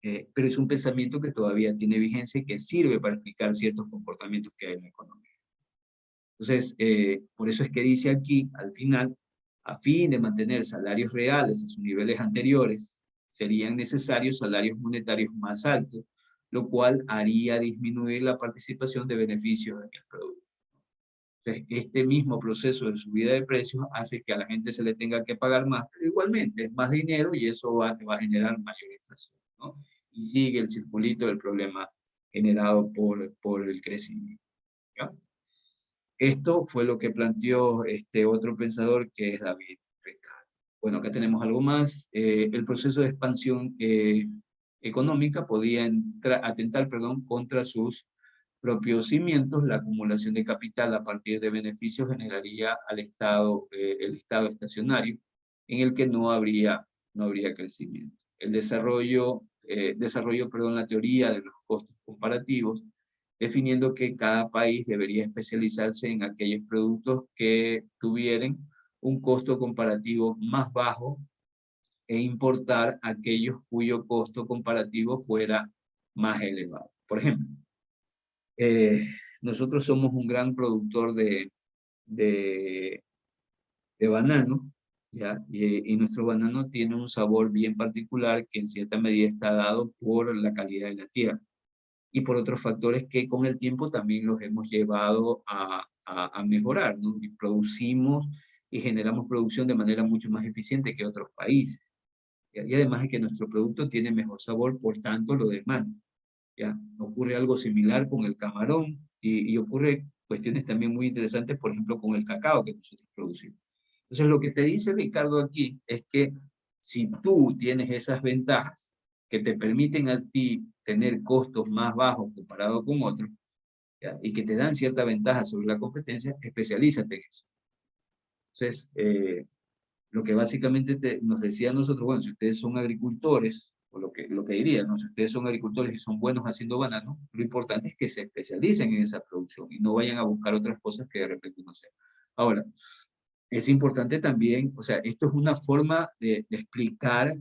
B: pero es un pensamiento que todavía tiene vigencia y que sirve para explicar ciertos comportamientos que hay en la economía. Entonces, por eso es que dice aquí, al final, a fin de mantener salarios reales en sus niveles anteriores, serían necesarios salarios monetarios más altos, lo cual haría disminuir la participación de beneficios en el producto. Entonces, este mismo proceso de subida de precios hace que a la gente se le tenga que pagar más, pero igualmente es más dinero y eso va a generar mayor inflación, ¿no? Y sigue el circulito del problema generado por el crecimiento, ¿ya? Esto fue lo que planteó este otro pensador que es David Ricardo. Bueno, acá tenemos algo más. El proceso de expansión económica podía atentar, contra sus propios cimientos. La acumulación de capital a partir de beneficios generaría al Estado, el Estado estacionario, en el que no habría crecimiento. El desarrolló la teoría de los costos comparativos, definiendo que cada país debería especializarse en aquellos productos que tuvieran un costo comparativo más bajo e importar aquellos cuyo costo comparativo fuera más elevado. Por ejemplo, nosotros somos un gran productor de banano ¿ya? Y nuestro banano tiene un sabor bien particular que en cierta medida está dado por la calidad de la tierra y por otros factores que con el tiempo también los hemos llevado a mejorar, ¿no? Y producimos y generamos producción de manera mucho más eficiente que otros países. ¿Ya? Y además es que nuestro producto tiene mejor sabor, por tanto lo demanda. ¿Ya? Ocurre algo similar con el camarón y ocurre cuestiones también muy interesantes, por ejemplo, con el cacao que nosotros producimos. Entonces, lo que te dice Ricardo aquí es que si tú tienes esas ventajas que te permiten a ti tener costos más bajos comparado con otros, ¿ya? Y que te dan cierta ventaja sobre la competencia, especialízate en eso. Entonces, lo que básicamente nos decía a nosotros, bueno, si ustedes son agricultores, o lo que diría, ¿no? Si ustedes son agricultores y son buenos haciendo banano, lo importante es que se especialicen en esa producción y no vayan a buscar otras cosas que de repente no sean. Ahora, es importante también, o sea, esto es una forma de explicar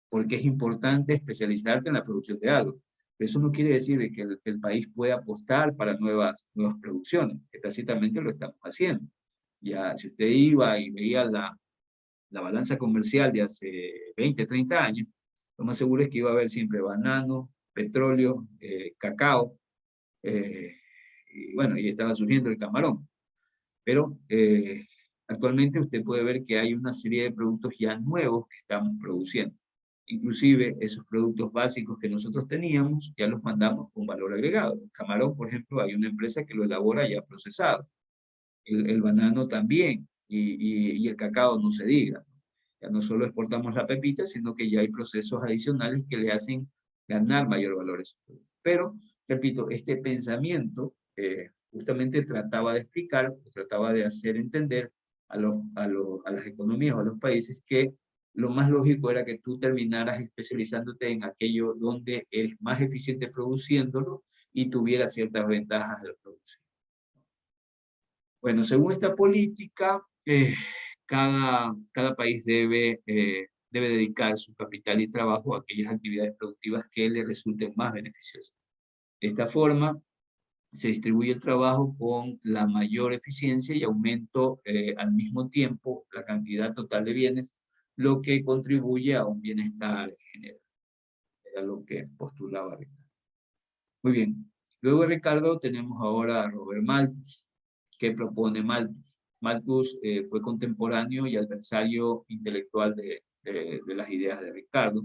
B: por qué es importante especializarte en la producción de algo. Pero eso no quiere decir de que el país pueda apostar para nuevas producciones, que tácitamente lo estamos haciendo. Ya, si usted iba y veía la balanza comercial de hace 20, 30 años, lo más seguro es que iba a haber siempre banano, petróleo, cacao, y bueno, y estaba surgiendo el camarón. Pero actualmente usted puede ver que hay una serie de productos ya nuevos que estamos produciendo. Inclusive esos productos básicos que nosotros teníamos, ya los mandamos con valor agregado. El camarón, por ejemplo, hay una empresa que lo elabora ya procesado. El banano también, y el cacao no se diga. Ya no solo exportamos la pepita, sino que ya hay procesos adicionales que le hacen ganar mayor valor a esos productos. Pero, repito, este pensamiento justamente trataba de explicar, trataba de hacer entender a las economías o a los países que lo más lógico era que tú terminaras especializándote en aquello donde eres más eficiente produciéndolo y tuvieras ciertas ventajas de la producción. Bueno, según esta política, cada país debe dedicar su capital y trabajo a aquellas actividades productivas que le resulten más beneficiosas. De esta forma, se distribuye el trabajo con la mayor eficiencia y aumento al mismo tiempo la cantidad total de bienes, lo que contribuye a un bienestar general. Era lo que postulaba Ricardo. Muy bien. Luego de Ricardo tenemos ahora a Robert Malthus. ¿Qué propone Malthus? Malthus fue contemporáneo y adversario intelectual de las ideas de Ricardo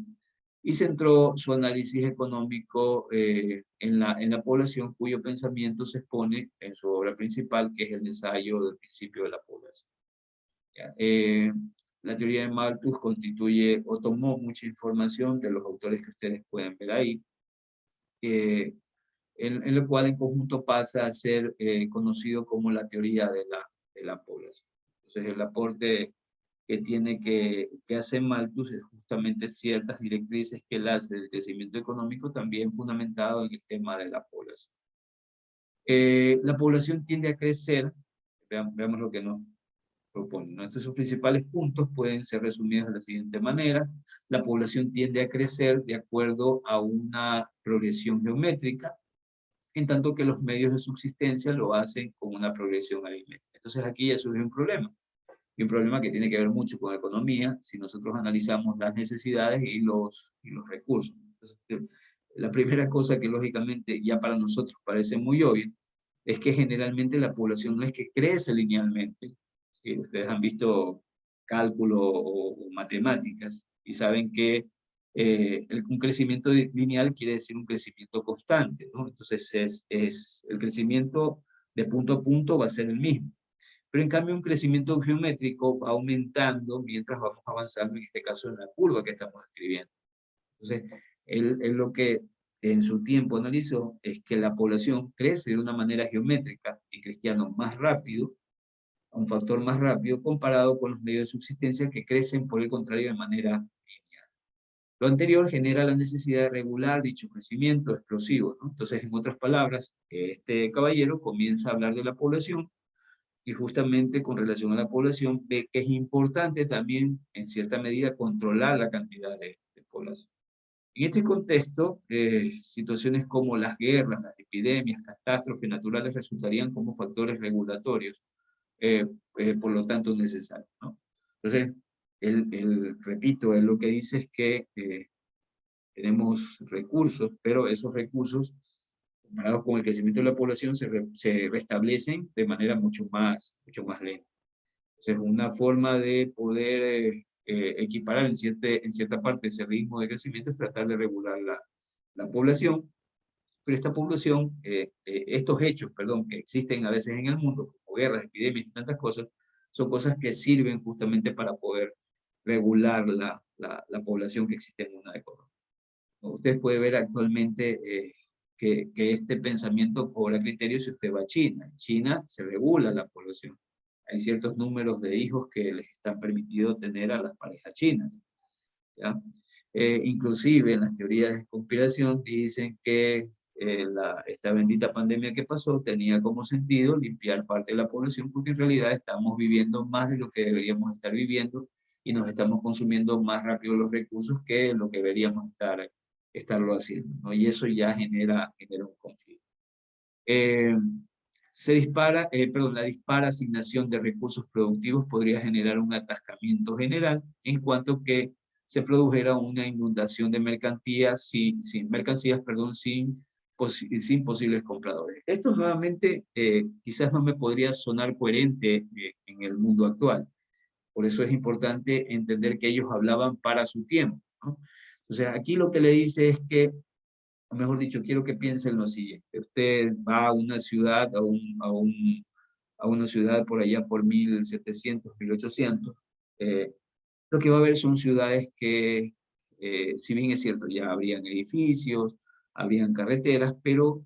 B: y centró su análisis económico en la población, cuyo pensamiento se expone en su obra principal, que es el ensayo del principio de la población. ¿Ya? La teoría de Malthus constituye o tomó mucha información de los autores que ustedes pueden ver ahí, en lo cual en conjunto pasa a ser conocido como la teoría de la población. Entonces el aporte que hace Malthus es justamente ciertas directrices que él hace del crecimiento económico, también fundamentado en el tema de la población. La población tiende a crecer, veamos lo que nos propone, ¿no? Entonces sus principales puntos pueden ser resumidos de la siguiente manera. La población tiende a crecer de acuerdo a una progresión geométrica, en tanto que los medios de subsistencia lo hacen con una progresión aritmética. Entonces aquí ya surge un problema, y un problema que tiene que ver mucho con la economía, si nosotros analizamos las necesidades y los recursos. Entonces, la primera cosa que lógicamente ya para nosotros parece muy obvia, es que generalmente la población no es que crece linealmente. ¿Sí? Ustedes han visto cálculo o matemáticas y saben que un crecimiento lineal quiere decir un crecimiento constante, ¿no? Entonces el crecimiento de punto a punto va a ser el mismo. Pero en cambio un crecimiento geométrico va aumentando mientras vamos avanzando, en este caso en la curva que estamos escribiendo. Entonces, él lo que en su tiempo analizó es que la población crece de una manera geométrica y cristiano más rápido, a un factor más rápido comparado con los medios de subsistencia que crecen por el contrario de manera lineal. Lo anterior genera la necesidad de regular dicho crecimiento explosivo, ¿no? Entonces, en otras palabras, este caballero comienza a hablar de la población y justamente con relación a la población ve que es importante también en cierta medida controlar la cantidad de población. En este contexto, situaciones como las guerras, las epidemias, catástrofes naturales resultarían como factores regulatorios, por lo tanto necesarios, ¿no? Entonces, repito, él lo que dice es que tenemos recursos, pero esos recursos, comparados con el crecimiento de la población, se restablecen de manera mucho más lenta. Entonces, una forma de poder equiparar en cierta parte ese ritmo de crecimiento es tratar de regular la población, pero esta población, estos hechos, perdón, que existen a veces en el mundo, como guerras, epidemias y tantas cosas, son cosas que sirven justamente para poder regular la población que existe en una economía. Usted puede ver actualmente que este pensamiento cobra criterio si usted va a China. En China se regula la población. Hay ciertos números de hijos que les están permitidos tener a las parejas chinas, ¿ya? Inclusive en las teorías de conspiración dicen que esta bendita pandemia que pasó tenía como sentido limpiar parte de la población, porque en realidad estamos viviendo más de lo que deberíamos estar viviendo y nos estamos consumiendo más rápido los recursos que lo que deberíamos estarlo haciendo, ¿no? Y eso ya genera un conflicto. La dispara asignación de recursos productivos podría generar un atascamiento general en cuanto que se produjera una inundación de mercancías sin posibles compradores. Esto nuevamente quizás no me podría sonar coherente en el mundo actual. Por eso es importante entender que ellos hablaban para su tiempo, ¿no? Entonces aquí lo que le dice es que, o mejor dicho, quiero que piensen lo siguiente. Usted va a una ciudad, a una ciudad por allá por 1700, 1800, lo que va a haber son ciudades que, si bien es cierto, ya habrían edificios, habrían carreteras, pero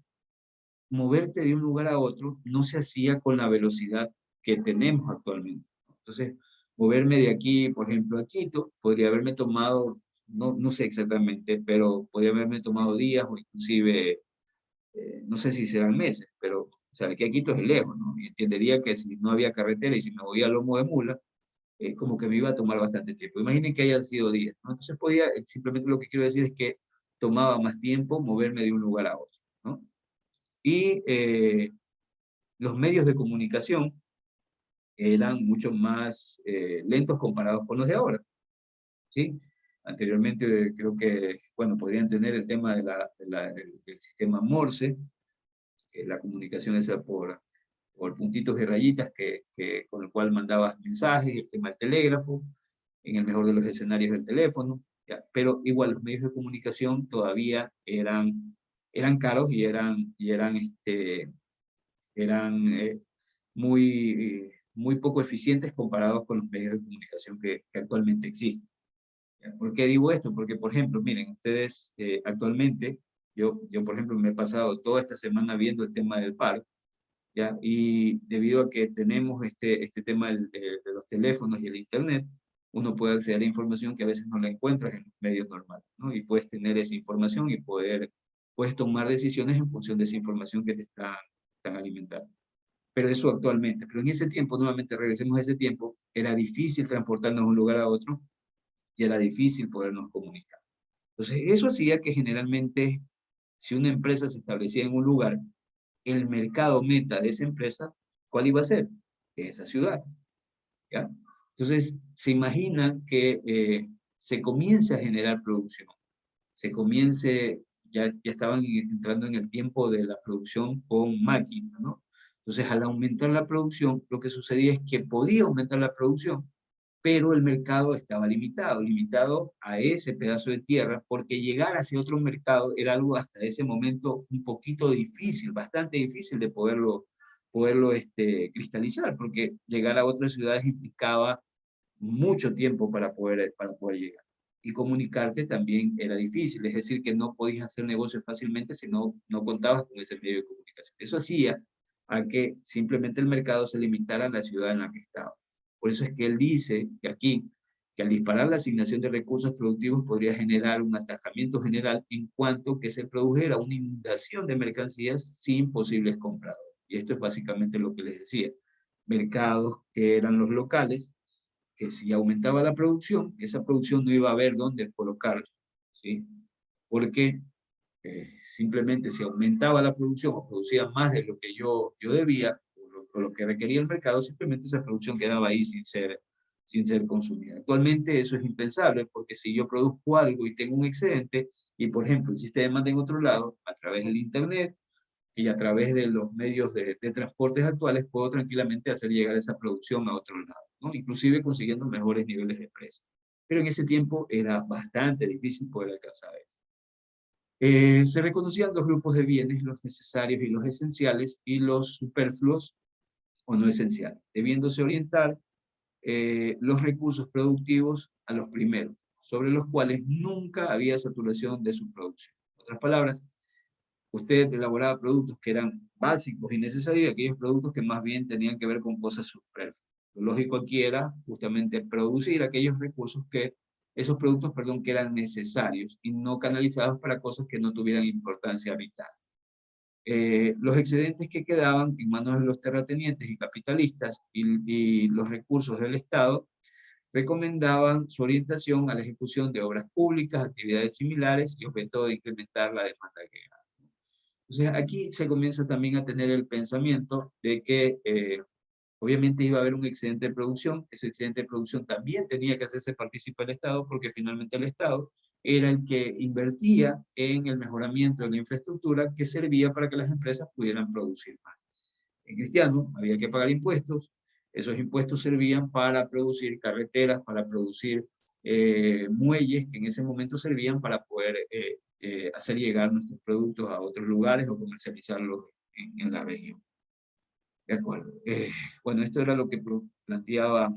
B: moverte de un lugar a otro no se hacía con la velocidad que tenemos actualmente. Entonces, moverme de aquí, por ejemplo, a Quito, podría haberme tomado, no sé exactamente, pero podría haberme tomado días o inclusive, no sé si serán meses, pero, o sea, de aquí a Quito es lejos, ¿no? Y entendería que si no había carretera y si me voy a lomo de mula, como que me iba a tomar bastante tiempo. Imaginen que hayan sido días, ¿no? Entonces simplemente lo que quiero decir es que tomaba más tiempo moverme de un lugar a otro, ¿no? Y los medios de comunicación eran mucho más lentos comparados con los de ahora, ¿sí? Anteriormente creo que, bueno, podrían tener el tema del sistema Morse, la comunicación esa por puntitos y rayitas con el cual mandabas mensajes, el tema del telégrafo, en el mejor de los escenarios del teléfono, ¿ya? Pero igual los medios de comunicación todavía eran caros y eran muy poco eficientes comparados con los medios de comunicación que actualmente existen. ¿Ya? ¿Por qué digo esto? Porque, por ejemplo, miren, ustedes actualmente, yo, por ejemplo, me he pasado toda esta semana viendo el tema del paro, ¿ya? Y debido a que tenemos este tema de los teléfonos y el internet, uno puede acceder a información que a veces no la encuentras en los medios normales, ¿no? Y puedes tener esa información y puedes tomar decisiones en función de esa información que te están alimentando. Pero eso actualmente, pero en ese tiempo, nuevamente regresemos a ese tiempo, era difícil transportarnos de un lugar a otro y era difícil podernos comunicar. Entonces, eso hacía que generalmente, si una empresa se establecía en un lugar, el mercado meta de esa empresa, ¿cuál iba a ser? Esa ciudad, ¿ya? Entonces, se imagina que se comience a generar producción, ya estaban entrando en el tiempo de la producción con máquinas, ¿no? Entonces, al aumentar la producción, lo que sucedía es que podía aumentar la producción, pero el mercado estaba limitado a ese pedazo de tierra, porque llegar hacia otro mercado era algo hasta ese momento un poquito difícil, bastante difícil de poderlo cristalizar, porque llegar a otras ciudades implicaba mucho tiempo para poder llegar. Y comunicarte también era difícil, es decir, que no podías hacer negocios fácilmente si no contabas con ese medio de comunicación. Eso hacía a que simplemente el mercado se limitara a la ciudad en la que estaba. Por eso es que él dice que aquí, que al disparar la asignación de recursos productivos podría generar un atascamiento general en cuanto que se produjera una inundación de mercancías sin posibles compradores. Y esto es básicamente lo que les decía. Mercados que eran los locales, que si aumentaba la producción, esa producción no iba a haber dónde colocarla, ¿sí? Porque simplemente si aumentaba la producción o producía más de lo que yo debía, o lo que requería el mercado, simplemente esa producción quedaba ahí sin sin ser consumida. Actualmente eso es impensable, porque si yo produzco algo y tengo un excedente, y por ejemplo existe demanda en otro lado, a través del Internet, y a través de los medios de transportes actuales, puedo tranquilamente hacer llegar esa producción a otro lado, ¿no? Inclusive consiguiendo mejores niveles de precio. Pero en ese tiempo era bastante difícil poder alcanzar eso. Se reconocían dos grupos de bienes, los necesarios y los esenciales, y los superfluos o no esenciales, debiéndose orientar los recursos productivos a los primeros, sobre los cuales nunca había saturación de su producción. En otras palabras, usted elaboraba productos que eran básicos y necesarios, y aquellos productos que más bien tenían que ver con cosas superfluas. Lo lógico aquí era justamente producir aquellos recursos que, esos productos, perdón, que eran necesarios y no canalizados para cosas que no tuvieran importancia vital. Los excedentes que quedaban en manos de los terratenientes y capitalistas y los recursos del Estado recomendaban su orientación a la ejecución de obras públicas, actividades similares y objeto de incrementar la demanda agregada. Entonces aquí se comienza también a tener el pensamiento de que obviamente iba a haber un excedente de producción. Ese excedente de producción también tenía que hacerse partícipe del Estado, porque finalmente el Estado era el que invertía en el mejoramiento de la infraestructura que servía para que las empresas pudieran producir más. En cristiano había que pagar impuestos. Esos impuestos servían para producir carreteras, para producir muelles, que en ese momento servían para poder hacer llegar nuestros productos a otros lugares o comercializarlos en la región. De acuerdo. Bueno, esto era lo que planteaba.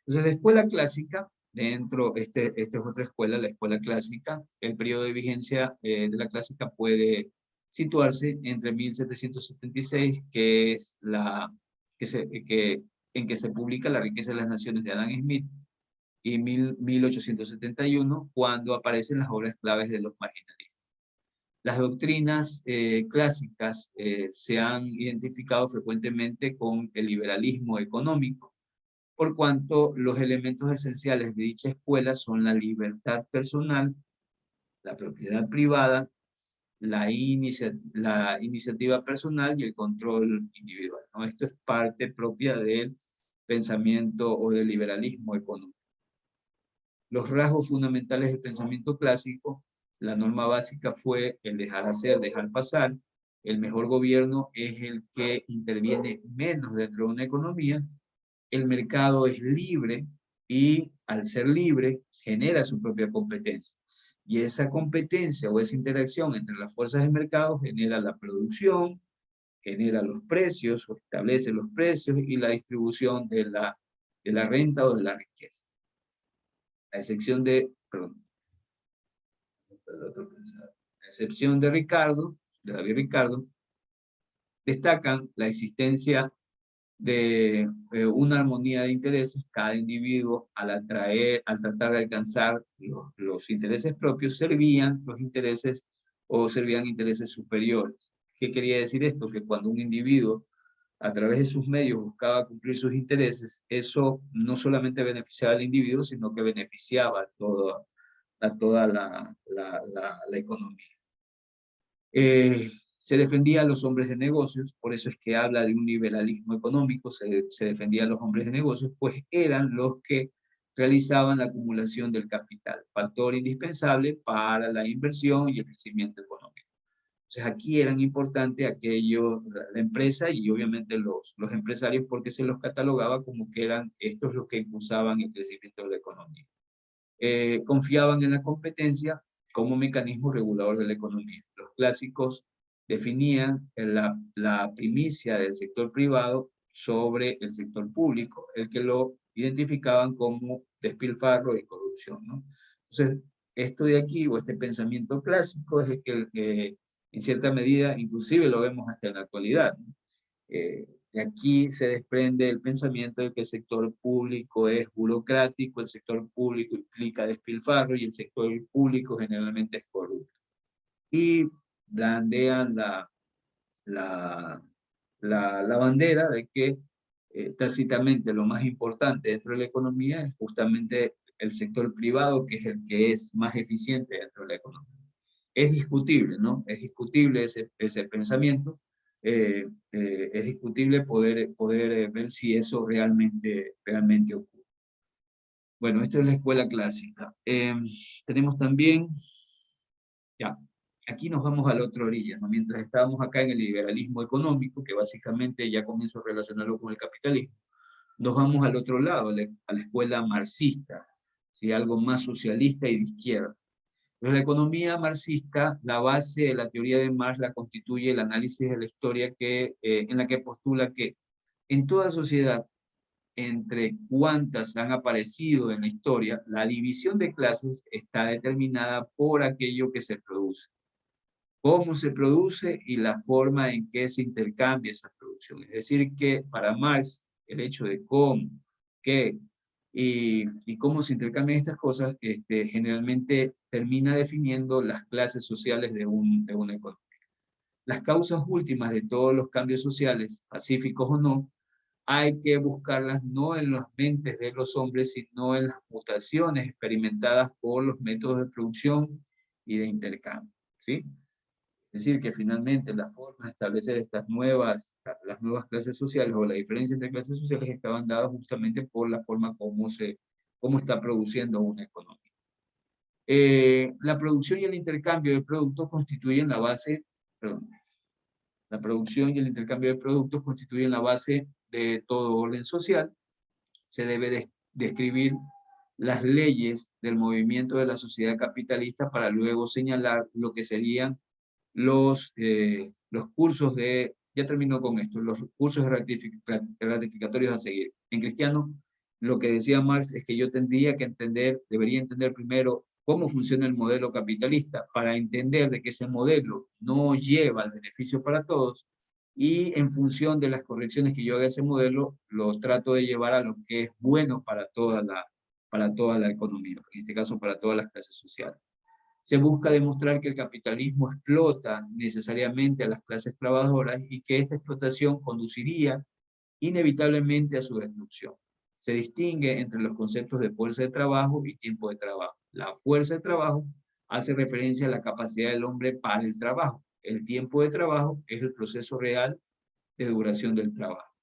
B: Entonces, la escuela clásica, esta es otra escuela, la escuela clásica. El periodo de vigencia de la clásica puede situarse entre 1776, que es en que se publica La riqueza de las naciones de Adam Smith, y 1871, cuando aparecen las obras claves de los marginalistas. Las doctrinas clásicas se han identificado frecuentemente con el liberalismo económico, por cuanto los elementos esenciales de dicha escuela son la libertad personal, la propiedad privada, la iniciativa personal y el control individual, ¿no? Esto es parte propia del pensamiento o del liberalismo económico. Los rasgos fundamentales del pensamiento clásico: la norma básica fue el dejar hacer, dejar pasar. El mejor gobierno es el que interviene menos dentro de una economía. El mercado es libre y, al ser libre, genera su propia competencia. Y esa competencia o esa interacción entre las fuerzas del mercado genera la producción, genera los precios o establece los precios y la distribución de la renta o de la riqueza. A excepción de, perdón, a excepción de David Ricardo, destacan la existencia de una armonía de intereses. Cada individuo, al tratar de alcanzar los intereses propios, servían intereses superiores. ¿Qué quería decir esto? Que cuando un individuo, a través de sus medios, buscaba cumplir sus intereses, eso no solamente beneficiaba al individuo, sino que beneficiaba a toda la economía. Se defendía a los hombres de negocios, por eso es que habla de un liberalismo económico. Se defendía a los hombres de negocios, pues eran los que realizaban la acumulación del capital, factor indispensable para la inversión y el crecimiento económico. Entonces aquí eran importantes aquellos, la empresa y obviamente los empresarios, porque se los catalogaba como que eran estos los que impulsaban el crecimiento de la economía. Confiaban en la competencia como mecanismo regulador de la economía. Los clásicos definían la primicia del sector privado sobre el sector público, el que lo identificaban como despilfarro y corrupción, ¿no? Entonces, esto de aquí, o este pensamiento clásico, es el que en cierta medida, inclusive lo vemos hasta en la actualidad, ¿no? De aquí se desprende el pensamiento de que el sector público es burocrático, el sector público implica despilfarro y el sector público generalmente es corrupto. Y blandean la bandera de que tácitamente lo más importante dentro de la economía es justamente el sector privado, que es el que es más eficiente dentro de la economía. Es discutible, ¿no? Es discutible ese pensamiento, es discutible poder ver si eso realmente ocurre. Bueno, esto es la escuela clásica. Tenemos también, ya, aquí nos vamos a la otra orilla, ¿no? Mientras estábamos acá en el liberalismo económico, que básicamente ya comienzo a relacionarlo con el capitalismo, nos vamos al otro lado, a la escuela marxista, ¿sí? Algo más socialista y de izquierda. Pero la economía marxista, la base de la teoría de Marx la constituye el análisis de la historia en la que postula que en toda sociedad, entre cuantas han aparecido en la historia, la división de clases está determinada por aquello que se produce, cómo se produce y la forma en que se intercambia esa producción. Es decir, que para Marx, el hecho de cómo, qué y cómo se intercambian estas cosas, generalmente termina definiendo las clases sociales de una economía. Las causas últimas de todos los cambios sociales, pacíficos o no, hay que buscarlas no en las mentes de los hombres, sino en las mutaciones experimentadas por los métodos de producción y de intercambio, ¿sí? Es decir, que finalmente la forma de establecer las nuevas clases sociales o la diferencia entre clases sociales estaban dadas justamente por la forma cómo está produciendo una economía. La producción y el intercambio de productos constituyen la base, perdón, la producción y el intercambio de productos constituyen la base de todo orden social. Se debe describir las leyes del movimiento de la sociedad capitalista para luego señalar lo que serían los cursos ya termino con esto, los cursos ratificatorios a seguir. En cristiano, lo que decía Marx es que yo debería entender primero cómo funciona el modelo capitalista para entender de que ese modelo no lleva el beneficio para todos y en función de las correcciones que yo haga a ese modelo, lo trato de llevar a lo que es bueno para toda la economía, en este caso para todas las clases sociales. Se busca demostrar que el capitalismo explota necesariamente a las clases trabajadoras y que esta explotación conduciría inevitablemente a su destrucción. Se distingue entre los conceptos de fuerza de trabajo y tiempo de trabajo. La fuerza de trabajo hace referencia a la capacidad del hombre para el trabajo. El tiempo de trabajo es el proceso real de duración del trabajo.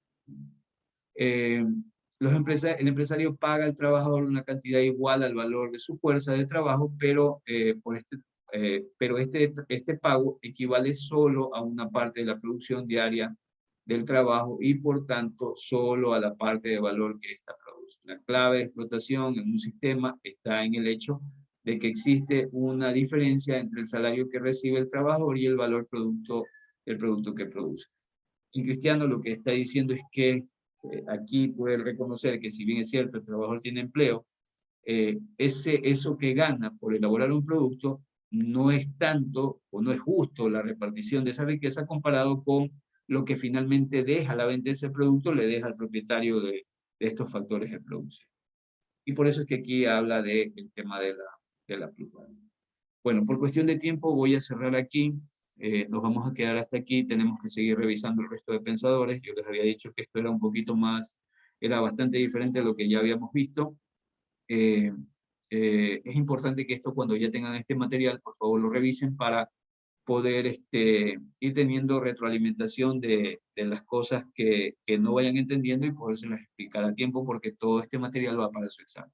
B: El empresario paga al trabajador una cantidad igual al valor de su fuerza de trabajo, pero este pago equivale solo a una parte de la producción diaria del trabajo y por tanto solo a la parte de valor que ésta produce. La clave de explotación en un sistema está en el hecho de que existe una diferencia entre el salario que recibe el trabajador y el valor del producto que produce. En cristiano lo que está diciendo es que aquí puede reconocer que si bien es cierto el trabajador tiene empleo, eso que gana por elaborar un producto no es tanto o no es justo la repartición de esa riqueza comparado con lo que finalmente deja la venta de ese producto, le deja al propietario de estos factores de producción. Y por eso es que aquí habla del tema de la plusvalía. Bueno, por cuestión de tiempo voy a cerrar aquí. Nos vamos a quedar hasta aquí. Tenemos que seguir revisando el resto de pensadores. Yo les había dicho que esto era un poquito más, era bastante diferente a lo que ya habíamos visto. Es importante que esto, cuando ya tengan este material, por favor lo revisen para poder ir teniendo retroalimentación de las cosas que no vayan entendiendo y podérselas explicar a tiempo, porque todo este material va para su examen.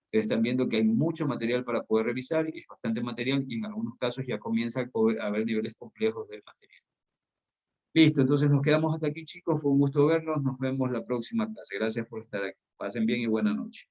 B: Ustedes están viendo que hay mucho material para poder revisar, y es bastante material, y en algunos casos ya comienza a haber niveles complejos del material. Listo, entonces nos quedamos hasta aquí, chicos. Fue un gusto vernos. Nos vemos la próxima clase. Gracias por estar aquí. Pasen bien y buena noche.